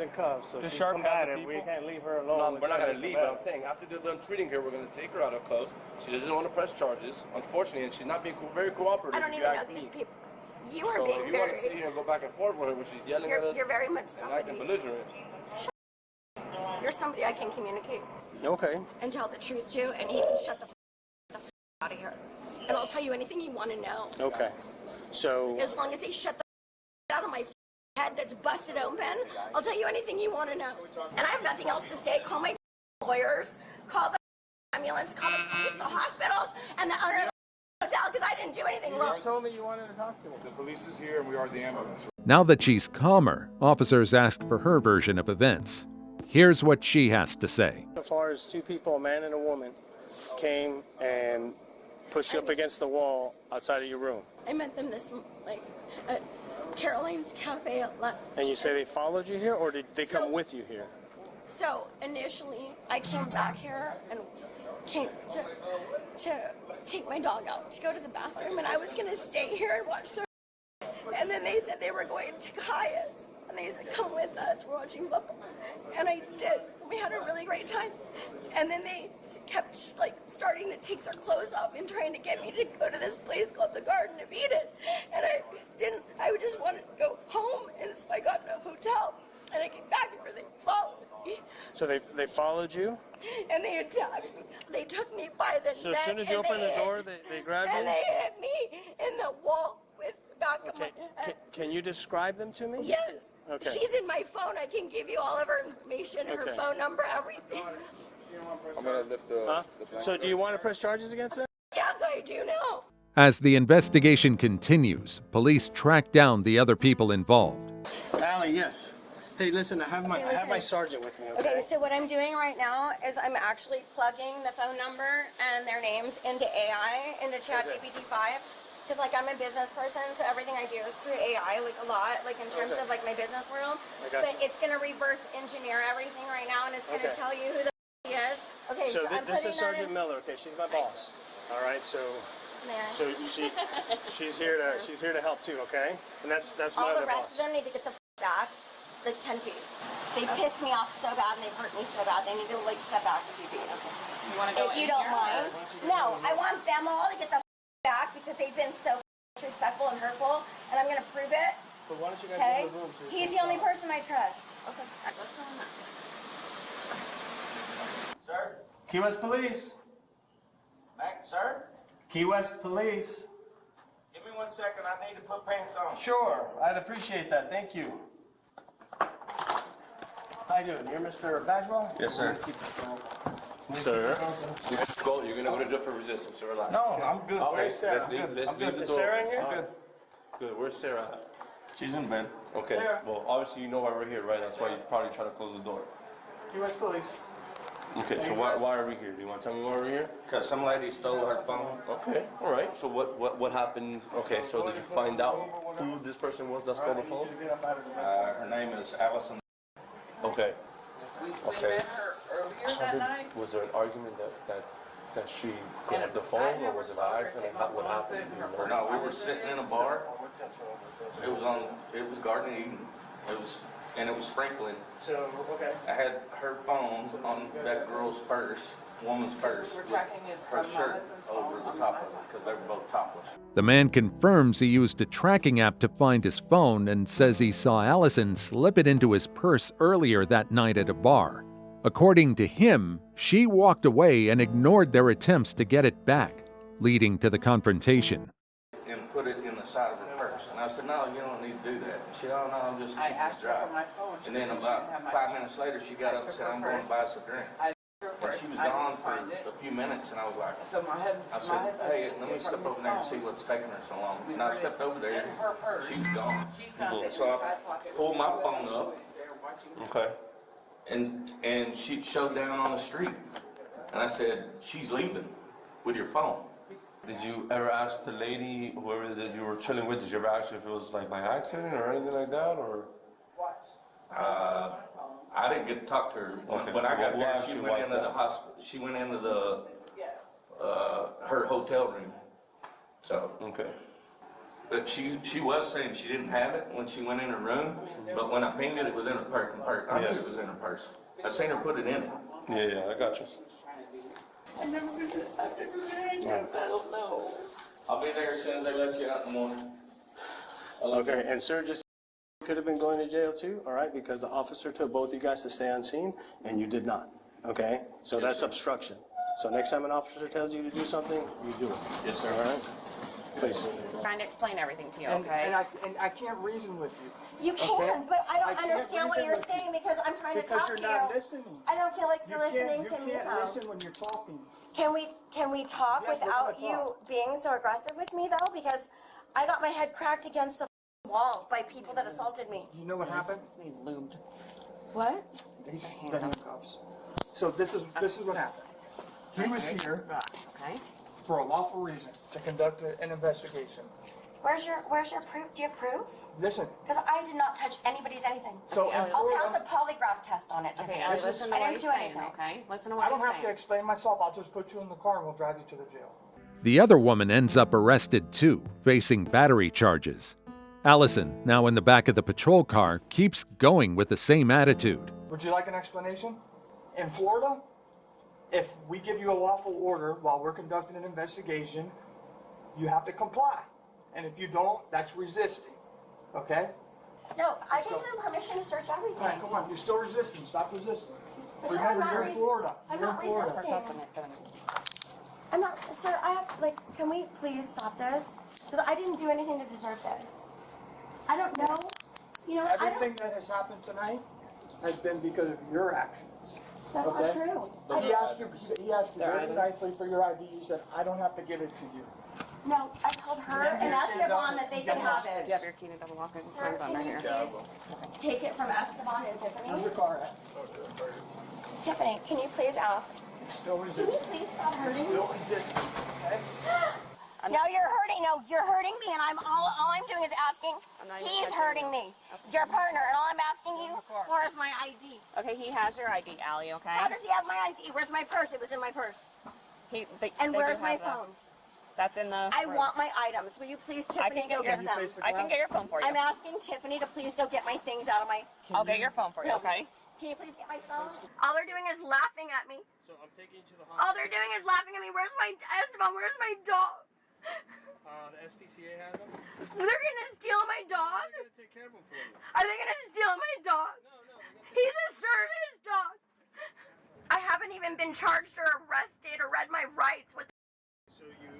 in cuffs, so The she's sharp has the combative. We people? can't leave her No, alone. we're not gonna leave. But I'm saying after they're done treating her, we're gonna take her out of cuffs. She doesn't want to press charges, unfortunately, and she's not being very cooperative. I don't if even you know ask these me. people. You are So being if you want to sit very... here and go back and forth with her when she's yelling at us You're very much and acting somebody. belligerent. You're somebody I can communicate Okay. and tell the truth to, and he can shut the out of here. And I'll tell you anything you want to know. Okay. So As long as they shut the out of my head that's busted open, I'll tell you anything you want to know. And I have nothing else to say. Call my lawyers, call the ambulance, call the police, the hospitals, and the owner of the hotel because I didn't do anything You wrong. just told me you wanted to talk to me. The police is here and we are the ambulance. Now that she's calmer, officers ask for her version of events. Here's what she has to say. so far as two people, a man and a woman, came and pushed you up against the wall outside of your room. I met them at Caroline's Cafe at lunch. And you say they followed you here, or did they come with you here? So initially, I came back here and came to take my dog out to go to the bathroom, and I was going to stay here and watch their. And then they said they were going to Kaya's, and they said, "Come with us. We're watching football." And I did. We had a really great time. And then they kept starting to take their clothes off and trying to get me to go to this place called the Garden of Eden. And I didn't. I just wanted to go home, and so I got in a hotel, and I came back here. They followed me. So they followed you? and they attacked me. They took me by the So neck. as soon as you open the door, they grab you? And they hit me in the wall with the back of my head. Can you describe them to me? Yes. Okay. She's in my phone. I can give you all of her information, her Okay. phone number, everything. I'm gonna lift the. So do you want to press charges against them? Yes, I do now. As the investigation continues, police track down the other people involved. Allie, yes. Hey, listen, I have my sergeant with me. Okay, so what I'm doing right now is I'm actually plugging the phone number and their names into AI, into ChatGPT 5. Because like I'm a business person, so everything I do is through AI, like a lot, like in terms of like my business world. But it's gonna reverse engineer everything right now, and it's gonna tell you who the he is. Okay, So I'm this putting is that Sergeant in. Miller. Okay, she's my boss. All right, so she's here to help too. Okay, and that's my All other the rest boss. of them need to get the back, like 10 feet. They pissed me off so bad and they hurt me so bad. They need to like step back a few feet. Okay. You want to go if you in don't here? mind. No, I want them all to get the back because they've been so disrespectful and hurtful, and I'm gonna prove it. But why don't you guys Okay? go in the room? So He's the only person I trust. Okay. What's going on? Sir? Key West Police. Mac, sir? Key West Police. Give me 1 second. I need to put pants on. Sure, I'd appreciate that. Thank you. How you doing? You're Mr. Badgewell? Yes, sir. Sir. You're gonna go to jail for resistance, so relax. No, I'm good. Okay, Where's Sarah? let's leave the Is door. Sarah in here? Good. Good. Where's Sarah at? She's in bed. Okay. Sarah. Well, obviously you know why we're here, right? That's why you're probably trying to close the door. Key West Police. Okay. So why are we here? Do you want to tell me why we're here? Because some lady stole her phone. Okay. All right. So what happened? Okay. So did you find out who this person was that stole the phone? Her name is Allison. Okay. We Okay. met her earlier that night. Was there an argument that she grabbed the phone, or was it by accident? What happened? No, we were sitting in a bar. It was Garden of Eden. It was sprinkling. So, okay. I had her phone on that girl's purse, woman's purse, We're with tracking it her from my shirt husband's over phone the top of it because they were both topless. The man confirms he used a tracking app to find his phone and says he saw Allison slip it into his purse earlier that night at a bar. According to him, she walked away and ignored their attempts to get it back, leading to the confrontation. And put it in the side of her purse. And I said, no, you don't need to do that. She said, oh, no, I'm just I keeping asked it her dry. for my phone. She And then said she about didn't have my 5 minutes later, she got up and said, I'm going to buy us a drink. And she was gone for a few minutes, and I was like, So I said, hey, let me step over there and see what's taking her so long. And I stepped over there, and she was gone. So I pulled my phone up. Okay. And she showed down on the street. And I said, she's leaving with your phone. Did you ever ask the lady, whoever that you were chilling with, did you ever ask her if it was like by accident or anything like that, or? I didn't get to talk to her. Okay, When so I got we'll there, ask she you went why into that. the hospital. She went into the her hotel room. So okay. But she was saying she didn't have it when she went in her room. But when I pinged it, it was in her purse. I knew it was in her purse. I seen her put it in it. Yeah, I got you. I don't know. I'll be there as soon as they let you out in the morning. Okay, and sir, just could have been going to jail too, all right, because the officer told both you guys to stay on scene, and you did not, okay? So that's obstruction. So next time an officer tells you to do something, you do it. Yes, sir. All right? Please. Trying to explain everything to you, And okay? I can't reason with you. You can, okay? but I don't can't understand what reason you're with you saying because I'm trying to because talk you're to not you. listening. I don't feel like you're listening to me You can't though. listen when you're talking. Can we talk Yes, we're without gonna you talk. being so aggressive with me though? Because I got my head cracked against the wall by people that assaulted me. You know what happened? Lubed. What? The handcuffs. So this is what happened. He was here for a lawful reason to conduct an investigation. Where's your proof? Do you have proof? Listen. Because I did not touch anybody's anything. So I'll pass a polygraph test on it. Okay, Tiffany. Ellie, listen to I what didn't he's do saying, anything. okay? Listen to what I don't he's have to saying. explain myself. I'll just put you in the car and we'll drive you to the jail. The other woman ends up arrested too, facing battery charges. Allison, now in the back of the patrol car, keeps going with the same attitude. Would you like an explanation? In Florida, if we give you a lawful order while we're conducting an investigation, you have to comply. And if you don't, that's resisting. Okay? No, I gave them permission to search everything. All right, come on. You're still resisting. Stop resisting. Sir, I'm not I'm not resisting. I'm not, sir, can we please stop this? Because I didn't do anything to deserve this. I don't know. You know, Everything that has happened tonight has been because of your actions. That's not true. He asked you very nicely for your ID. You said, I don't have to give it to you. No, I told her and Esteban that they could have it. Do you have your key to double lock it? Sir, can you please take it from Esteban and Tiffany? Where's your car at? Tiffany, can you please ask? Still Can you please stop hurting me? Still resisting, okay? No, you're hurting. No, you're hurting me, and all I'm doing is asking. He's hurting me. Your partner, and all I'm asking you for is my ID. Okay, he has your ID, Allie. Okay. How does he have my ID? Where's my purse? It was in my purse. And where's my phone? That's in the. I want my items. Will you please, Tiffany, go get them? I can get your phone for you. I'm asking Tiffany to please go get my things out of my. I'll get your phone for you. Okay. Can you please get my phone? All they're doing is laughing at me. So I'm taking you to the hospital. All they're doing is laughing at me. Where's my Esteban? Where's my dog? The SPCA has them. They're gonna steal my dog? They're gonna take care of them for you. Are they gonna steal my dog? No. He's a service dog. I haven't even been charged or arrested or read my rights with. So you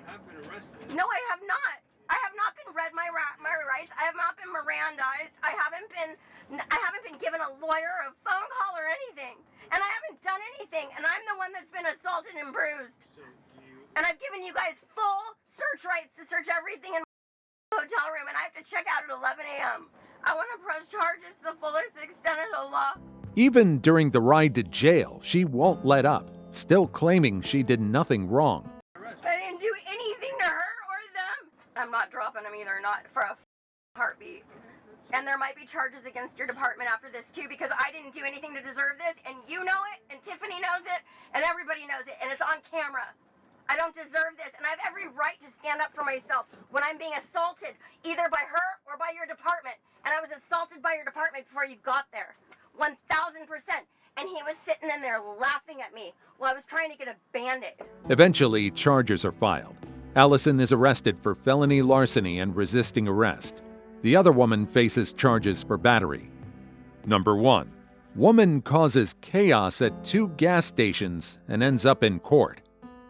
have been arrested. No, I have not. I have not been read my rights. I have not been Mirandized. I haven't been given a lawyer, a phone call, or anything. And I haven't done anything. And I'm the one that's been assaulted and bruised. And I've given you guys full search rights to search everything in my hotel room, and I have to check out at 11 a.m. I want to press charges to the fullest extent of the law. Even during the ride to jail, she won't let up, still claiming she did nothing wrong. I didn't do anything to her or them. I'm not dropping them either, not for a heartbeat. And there might be charges against your department after this too, because I didn't do anything to deserve this, and you know it, and Tiffany knows it, and everybody knows it, and it's on camera. I don't deserve this, and I have every right to stand up for myself when I'm being assaulted, either by her or by your department. And I was assaulted by your department before you got there, 1,000%. And he was sitting in there laughing at me while I was trying to get a Band-Aid. Eventually, charges are filed. Allison is arrested for felony larceny and resisting arrest. The other woman faces charges for battery. Number 1. Woman causes chaos at 2 gas stations and ends up in court.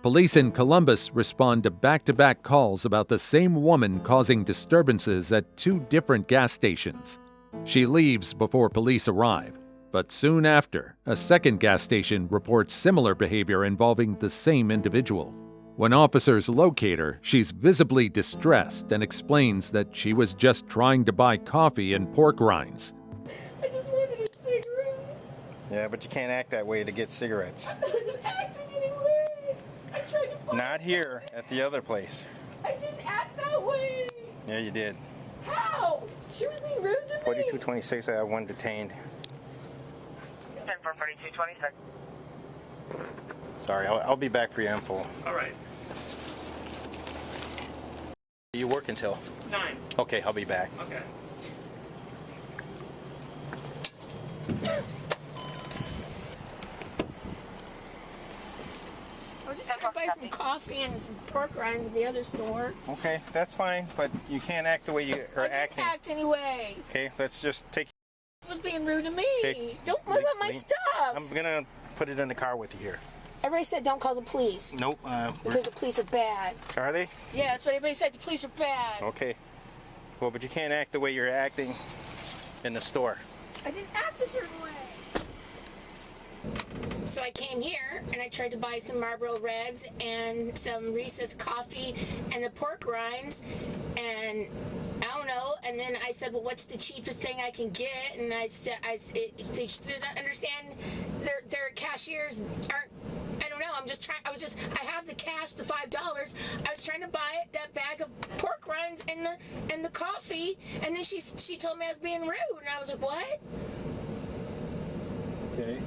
Police in Columbus respond to back-to-back calls about the same woman causing disturbances at 2 different gas stations. She leaves before police arrive, but soon after, a second gas station reports similar behavior involving the same individual. When officers locate her, she's visibly distressed and explains that she was just trying to buy coffee and pork rinds. I just wanted a cigarette. Yeah, but you can't act that way to get cigarettes. I wasn't acting anyway. I tried to buy. Not here, at the other place. I didn't act that way. Yeah, you did. How? She was being rude to me. 4226, I have one detained. 10-4-4226. Sorry, I'll be back for your info. All right. You work until? 9. Okay, I'll be back. Okay. I was just trying to buy some coffee and some pork rinds at the other store. Okay, that's fine, but you can't act the way you are I didn't acting. act anyway. Okay, let's just take. He was being rude to me. Okay. Don't worry about my stuff. I'm gonna put it in the car with you here. Everybody said don't call the police. Nope. Because the police are bad. Are they? Yeah, that's what everybody said. The police are bad. Okay. Well, but you can't act the way you're acting in the store. I didn't act a certain way. So I came here and I tried to buy some Marlboro Reds and some Reese's coffee and the pork rinds, and I don't know. And then I said, well, what's the cheapest thing I can get? And I said, they did not understand. Their cashiers aren't. I don't know. I have the cash, the $5. I was trying to buy it, that bag of pork rinds and the coffee, and then she told me I was being rude, and I was like, what? Okay.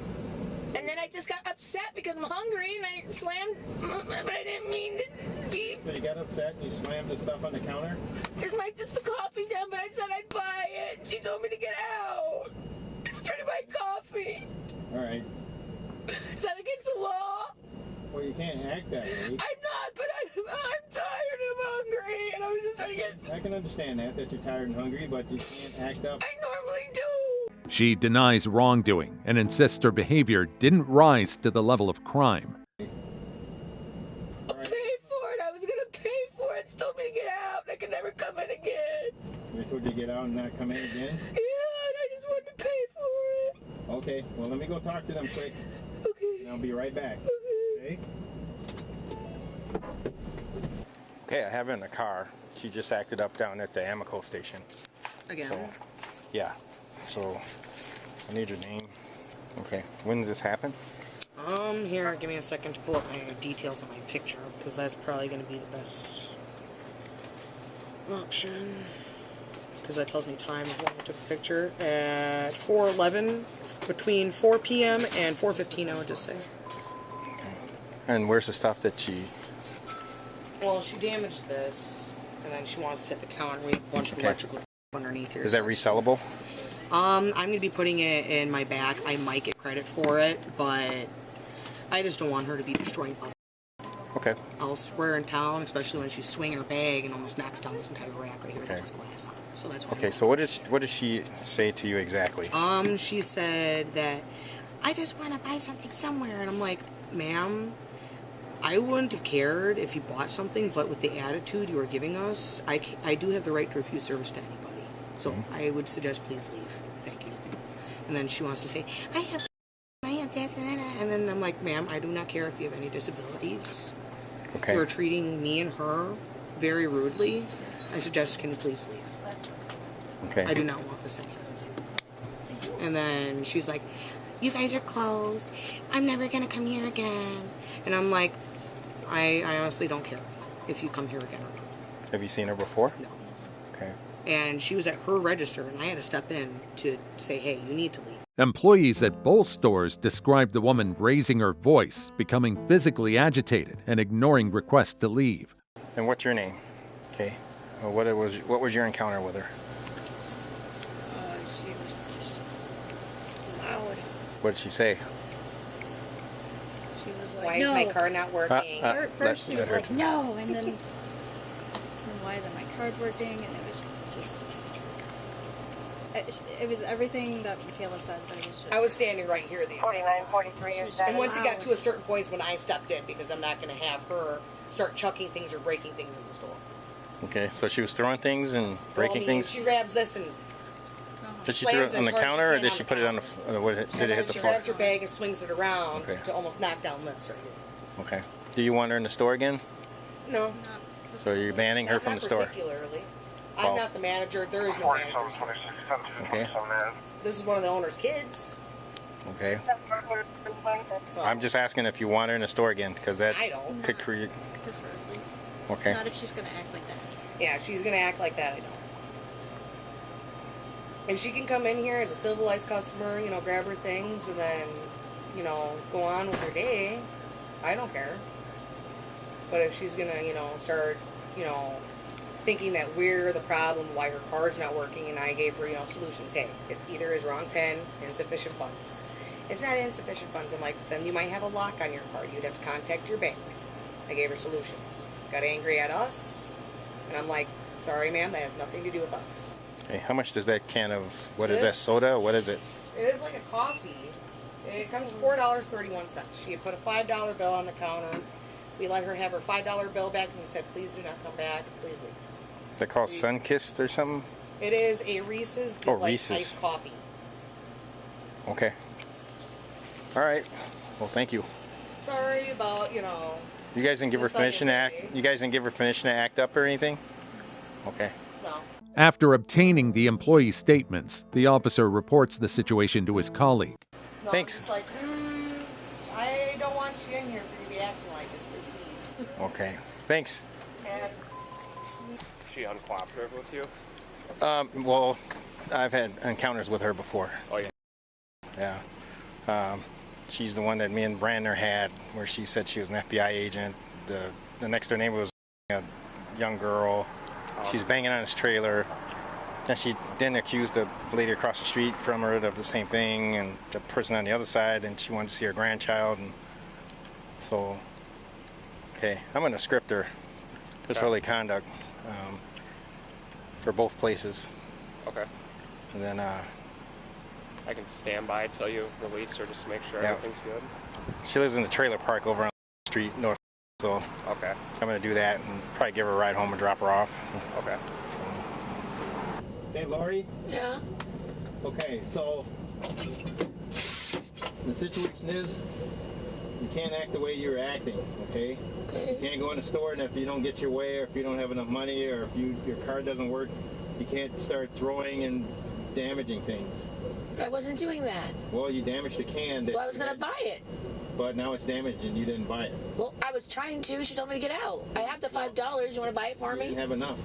And then I just got upset because I'm hungry and I slammed, but I didn't mean to be. So you got upset and you slammed the stuff on the counter? It's like just the coffee down, but I said I'd buy it. She told me to get out. She's trying to buy coffee. All right. Is that against the law? Well, you can't act that way. I'm not, but I'm tired and I'm hungry, and I was just trying to get. I can understand that you're tired and hungry, but you can't act up. I normally do. She denies wrongdoing and insists her behavior didn't rise to the level of crime. I paid for it. I was gonna pay for it. She told me to get out. I could never come in again. They told you to get out and not come in again? Yeah, and I just wanted to pay for it. Okay, well, let me go talk to them quick. Okay. And I'll be right back. Okay? Okay, I have her in the car. She just acted up down at the Amico station. Again? So, yeah. So, I need your name. Okay, when did this happen? Here, give me a second to pull up my details of my picture, because that's probably going to be the best option. Because that tells me time as long as I took a picture. At 4:11, between 4 p.m. and 4:15, I would just say. Okay. And where's the stuff that she... Well, she damaged this, and then she wants to hit the counter. We have a bunch of electrical underneath here. Is that resellable? I'm going to be putting it in my bag. I might get credit for it, but I just don't want her to be destroying public Okay. elsewhere in town, especially when she's swinging her bag and almost knocks down this entire rack right here Okay. with this glass on it. So that's why. Okay, so what does she say to you exactly? She said that I just want to buy something somewhere, and I'm like, ma'am, I wouldn't have cared if you bought something, but with the attitude you are giving us, I do have the right to refuse service to anybody. So I would suggest please leave. Thank you. And then she wants to say, I have this and that. And then I'm like, ma'am, I do not care if you have any disabilities. Okay. You're treating me and her very rudely. I suggest, can you please leave? Okay. I do not want this anymore. And then she's like, you guys are closed. I'm never going to come here again. And I'm like, I honestly don't care if you come here again or not. Have you seen her before? No. Okay. And she was at her register, and I had to step in to say, hey, you need to leave. Employees at both stores described the woman raising her voice, becoming physically agitated, and ignoring requests to leave. And what's your name? Okay. Well, what was your encounter with her? She was just loud. What did she say? She was like, Why no. is my car not working? First she was let her like, talk. no, and then why isn't my card working? And it was just... It was everything that Michaela said, but it was just... I was standing right here. 4943 is And once it got to a certain point when I stepped in, because I'm not going to have her start chucking things or breaking things in the store. Okay, so she was throwing things and breaking things? She grabs this and Did she throw it on the counter, or did she put it on the did it hit the she floor? grabs her bag and swings it around Okay. to almost knock down this right here. Okay. Do you want her in the store again? No. So you're banning her from the store? Particularly. Oh. I'm not the manager. There is no manager. Okay. This is one of the owner's kids. Okay. So I'm just asking if you want her in the store again, because that I don't. could create... Preferably. Okay. Not if she's going to act like that. Yeah, if she's going to act like that, I don't. And she can come in here as a civilized customer, grab her things, and then, go on with her day. I don't care. But if she's going to, start, thinking that we're the problem, why her car's not working, and I gave her, solutions. Hey, it either is wrong pen, insufficient funds. It's not insufficient funds. I'm like, then you might have a lock on your card. You'd have to contact your bank. I gave her solutions. Got angry at us, and I'm like, sorry, ma'am, that has nothing to do with us. Okay, how much does that can of, what is that, soda? What is it? It is like a coffee. It comes $4.31. She had put a $5 bill on the counter. We let her have her $5 bill back, and we said, please do not come back. Please leave. Is that called Sunkist or something? It is a Reese's Delight iced coffee. Okay. All right. Well, thank you. Sorry about, You guys didn't give her permission to act. You guys didn't give her permission to act up or anything? Okay. No. After obtaining the employee statements, the officer reports the situation to his colleague. No, Thanks. It's like, I don't want you in here for you to be acting like this. Please leave. Okay. Thanks. And Is she uncooperative with you? Well, I've had encounters with her before. Oh, yeah. Yeah. She's the one that me and Brandner had, where she said she was an FBI agent. The next door neighbor was a young girl. She's banging on his trailer. And she then accused the lady across the street from her of the same thing, and the person on the other side, and she wanted to see her grandchild. And so, okay, I'm going to script her disorderly conduct for both places. Okay. And then I can stand by till you release her just to make sure everything's good. She lives in the trailer park over on the street north, so okay. I'm going to do that and probably give her a ride home and drop her off. Okay. Hey, Lori? Yeah? Okay, so the situation is you can't act the way you're acting, okay? Okay. You can't go in the store, and if you don't get your way, or if you don't have enough money, or if your card doesn't work, you can't start throwing and damaging things. But I wasn't doing that. Well, you damaged the can. Well, I was going to buy it. But now it's damaged and you didn't buy it. Well, I was trying to. She told me to get out. I have the $5. You want to buy it for You me? didn't have enough.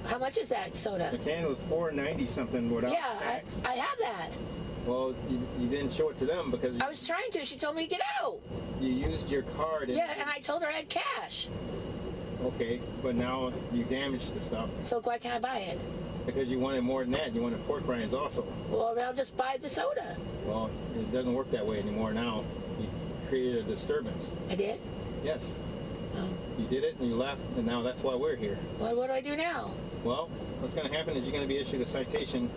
How much is that soda? The can was $4.90 something without tax. I have that. Well, you didn't show it to them because I was trying to. She told me to get out. you used your card. Yeah, and I told her I had cash. Okay, but now you damaged the stuff. So why can't I buy it? Because you wanted more than that. You wanted pork rinds also. Well, then I'll just buy the soda. Well, it doesn't work that way anymore now. You created a disturbance. I did? Yes. Oh. You did it and you left, and now that's why we're here. Well, what do I do now? Well, what's going to happen is you're going to be issued a citation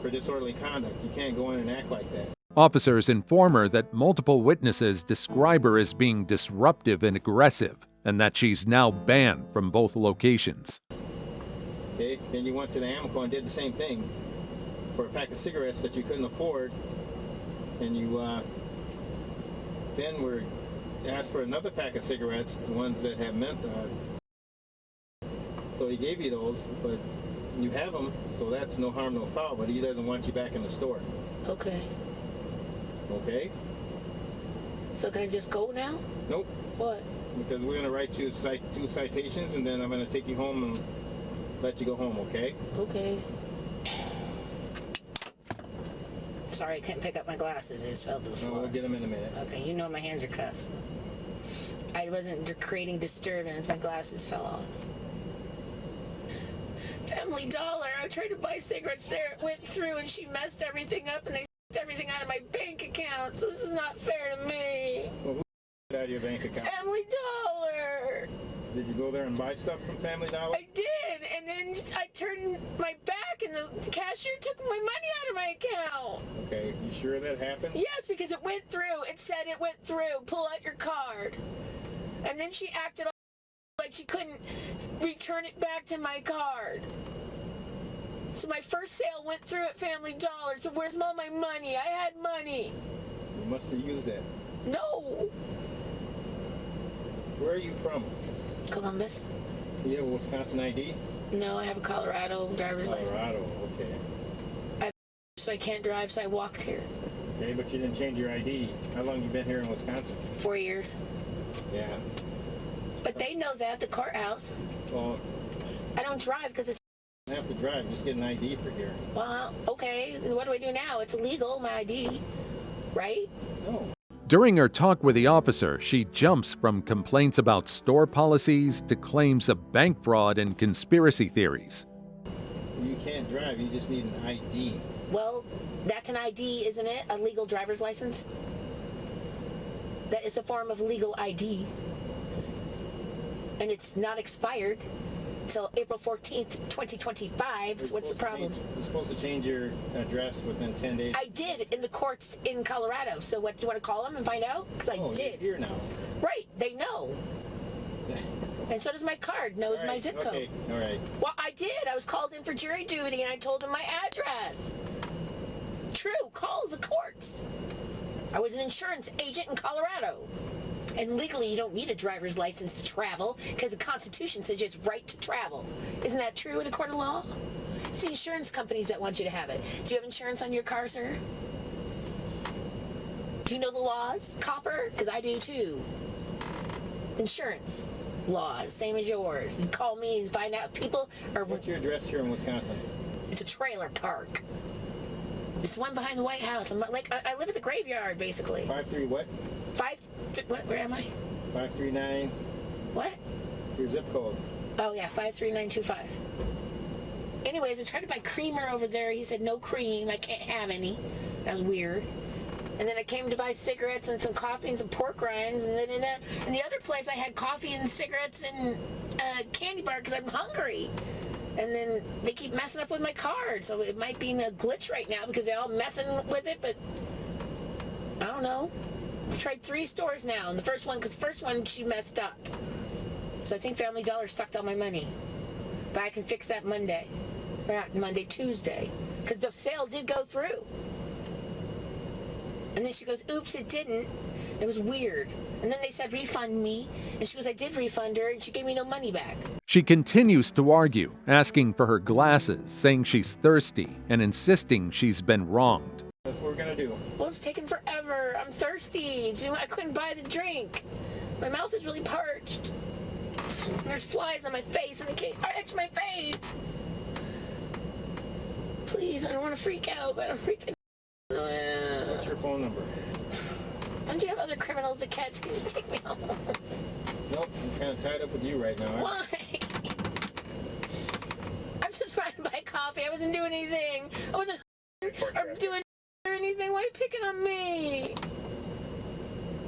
for disorderly conduct. You can't go in and act like that. Officers inform her that multiple witnesses describe her as being disruptive and aggressive, and that she's now banned from both locations. Okay, then you went to the Amoco and did the same thing for a pack of cigarettes that you couldn't afford, and you then were asked for another pack of cigarettes, the ones that have menthol. So he gave you those, but you have them, so that's no harm, no foul, but he doesn't want you back in the store. Okay. Okay? So can I just go now? Nope. What? Because we're going to write you 2 citations, and then I'm going to take you home and let you go home, okay? Okay. Sorry, I couldn't pick up my glasses. They just fell to the floor. No, we'll get them in a minute. Okay, you know my hands are cuffed. So. I wasn't creating disturbance. My glasses fell off. Family Dollar. I tried to buy cigarettes there. It went through and she messed everything up and they sucked everything out of my bank account. So this is not fair to me. So who out of your bank account? Family Dollar. Did you go there and buy stuff from Family Dollar? I did, and then I turned my back and the cashier took my money out of my account. Okay, you sure that happened? Yes, because it went through. It said it went through. Pull out your card. And then she acted like she couldn't return it back to my card. So my first sale went through at Family Dollar. So where's all my money? I had money. You must have used that. No. Where are you from? Columbus. You have a Wisconsin ID? No, I have a Colorado driver's license. Colorado, okay. So I can't drive, so I walked here. Okay, but you didn't change your ID. How long you been here in Wisconsin? 4 years. Yeah. But they know that, the courthouse. Well, I don't drive because it's... you don't have to drive, just get an ID for here. Well, okay, what do I do now? It's illegal, my ID, right? No. During her talk with the officer, she jumps from complaints about store policies to claims of bank fraud and conspiracy theories. You can't drive, you just need an ID. Well, that's an ID, isn't it? A legal driver's license? That is a form of legal ID. And it's not expired till April 14th, 2025. So what's the problem? You're supposed to change your address within 10 days. I did in the courts in Colorado. So what, do you want to call them and find out? Because I did. You're here now. Right, they know. And so does my card, knows my zip code. Okay, all right. Well, I did. I was called in for jury duty and I told them my address. True, call the courts. I was an insurance agent in Colorado. And legally, you don't need a driver's license to travel because the Constitution says you have right to travel. Isn't that true in a court of law? It's the insurance companies that want you to have it. Do you have insurance on your car, sir? Do you know the laws, copper? Because I do too. Insurance laws, same as yours. You call me and find out people are... What's your address here in Wisconsin? It's a trailer park. It's the one behind the White House. I live at the graveyard, basically. 53 what? Where am I? 539. What? Your zip code. Oh, yeah, 53925. Anyways, I tried to buy creamer over there. He said, no cream. I can't have any. That was weird. And then I came to buy cigarettes and some coffee and some pork rinds. And then in the other place, I had coffee and cigarettes and a candy bar because I'm hungry. And then they keep messing up with my card, so it might be a glitch right now because they're all messing with it, but I don't know. I've tried 3 stores now, and the first one she messed up. So I think Family Dollar sucked all my money. But I can fix that Monday. Or not Monday, Tuesday. Because the sale did go through. And then she goes, oops, it didn't. It was weird. And then they said, refund me. And she goes, I did refund her, and she gave me no money back. She continues to argue, asking for her glasses, saying she's thirsty, and insisting she's been wronged. That's what we're gonna do. Well, it's taking forever. I'm thirsty. I couldn't buy the drink. My mouth is really parched. And there's flies on my face, and I can't itch my face. Please, I don't want to freak out, but I'm freaking out. What's your phone number? Don't you have other criminals to catch? Can you just take me home? Nope, I'm kind of tied up with you right now. Why? I'm just trying to buy coffee. I wasn't doing anything. I wasn't or doing anything. Why are you picking on me?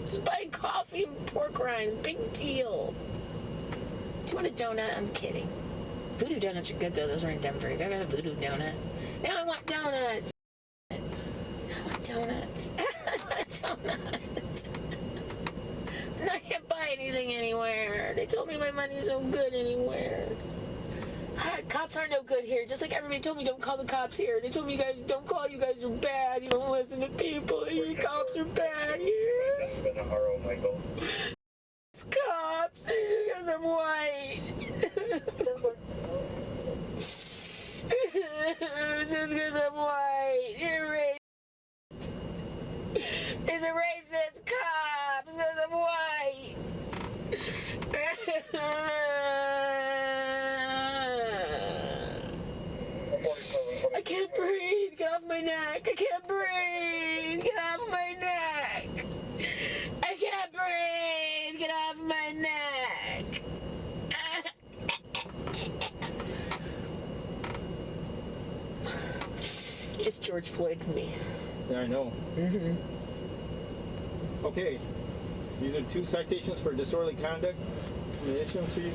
Just buying coffee and pork rinds. Big deal. Do you want a donut? I'm kidding. Voodoo donuts are good though. Those are in Denver. Have you ever had a voodoo donut? Now I want donuts. I want donuts. I want a donut. And I can't buy anything anywhere. They told me my money's no good anywhere. Cops are no good here. Just like everybody told me don't call the cops here. They told me you guys don't call, you guys are bad. You don't listen to people. You cops are bad here. Cops, because I'm white. Just because I'm white. You're racist. It's a racist cop because I'm white. I can't breathe. Get off my neck. I can't breathe. Get off my neck. I can't breathe. Get off my neck. Just George Floyd to me. Yeah, I know. Mm-hmm. Okay, these are 2 citations for disorderly conduct. I'm going to issue them to you.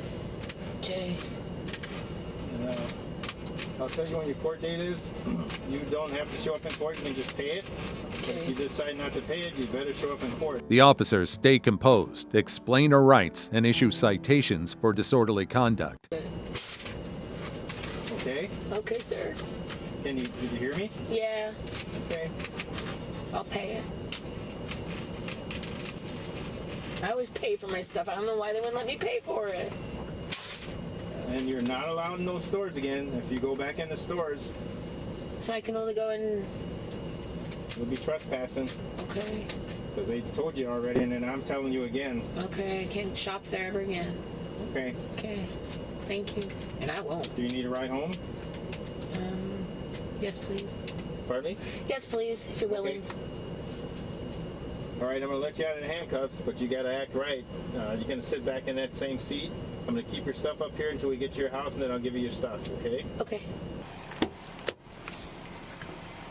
Okay. And, I'll tell you when your court date is. You don't have to show up in court, you can just pay it. But if you decide not to pay it, you better show up in court. The officers stay composed, explain her rights, and issue citations for disorderly conduct. Okay? Okay, sir. Did you hear me? Yeah. Okay. I'll pay it. I always pay for my stuff. I don't know why they wouldn't let me pay for it. And you're not allowed in those stores again. If you go back in the stores, so I can only go in. You'll be trespassing. Okay. Because they told you already, and then I'm telling you again. Okay, I can't shop there ever again. Okay. Okay. Thank you. And I won't. Do you need a ride home? Yes, please. Pardon me? Yes, please, if you're willing. All right, I'm going to let you out in handcuffs, but you got to act right. You're going to sit back in that same seat. I'm going to keep your stuff up here until we get to your house, and then I'll give you your stuff, okay? Okay.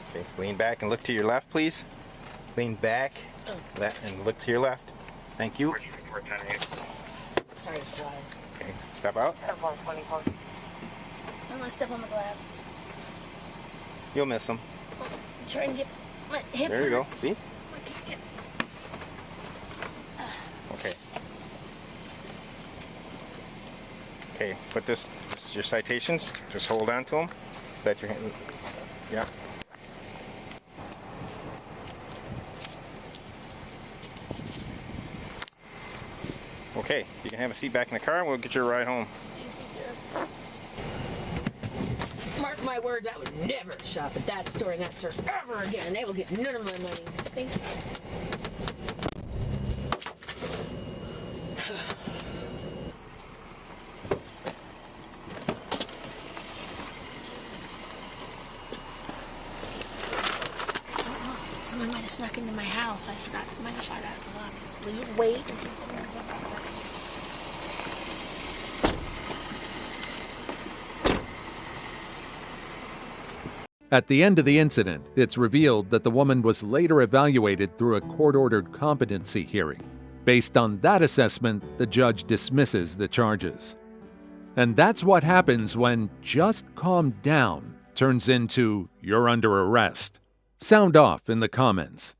Okay, lean back and look to your left, please. Lean back and look to your left. Thank you. Sorry, it's flies. Okay, step out. I don't want to step on my glasses. You'll miss them. I'm trying to get my hip. There you go. hurts. See? I can't get. Okay. Okay, put this is your citations. Just hold on to them. Let your hand. Yeah. Okay, you can have a seat back in the car and we'll get you a ride home. Thank you, sir. Mark my words, I would never shop at that store and that store ever again. They will get none of my money. Thank you. Someone might have snuck into my house. I forgot. I might have shot out to lock. Will you wait? At the end of the incident, it's revealed that the woman was later evaluated through a court-ordered competency hearing. Based on that assessment, the judge dismisses the charges. And that's what happens when just calm down turns into you're under arrest. Sound off in the comments.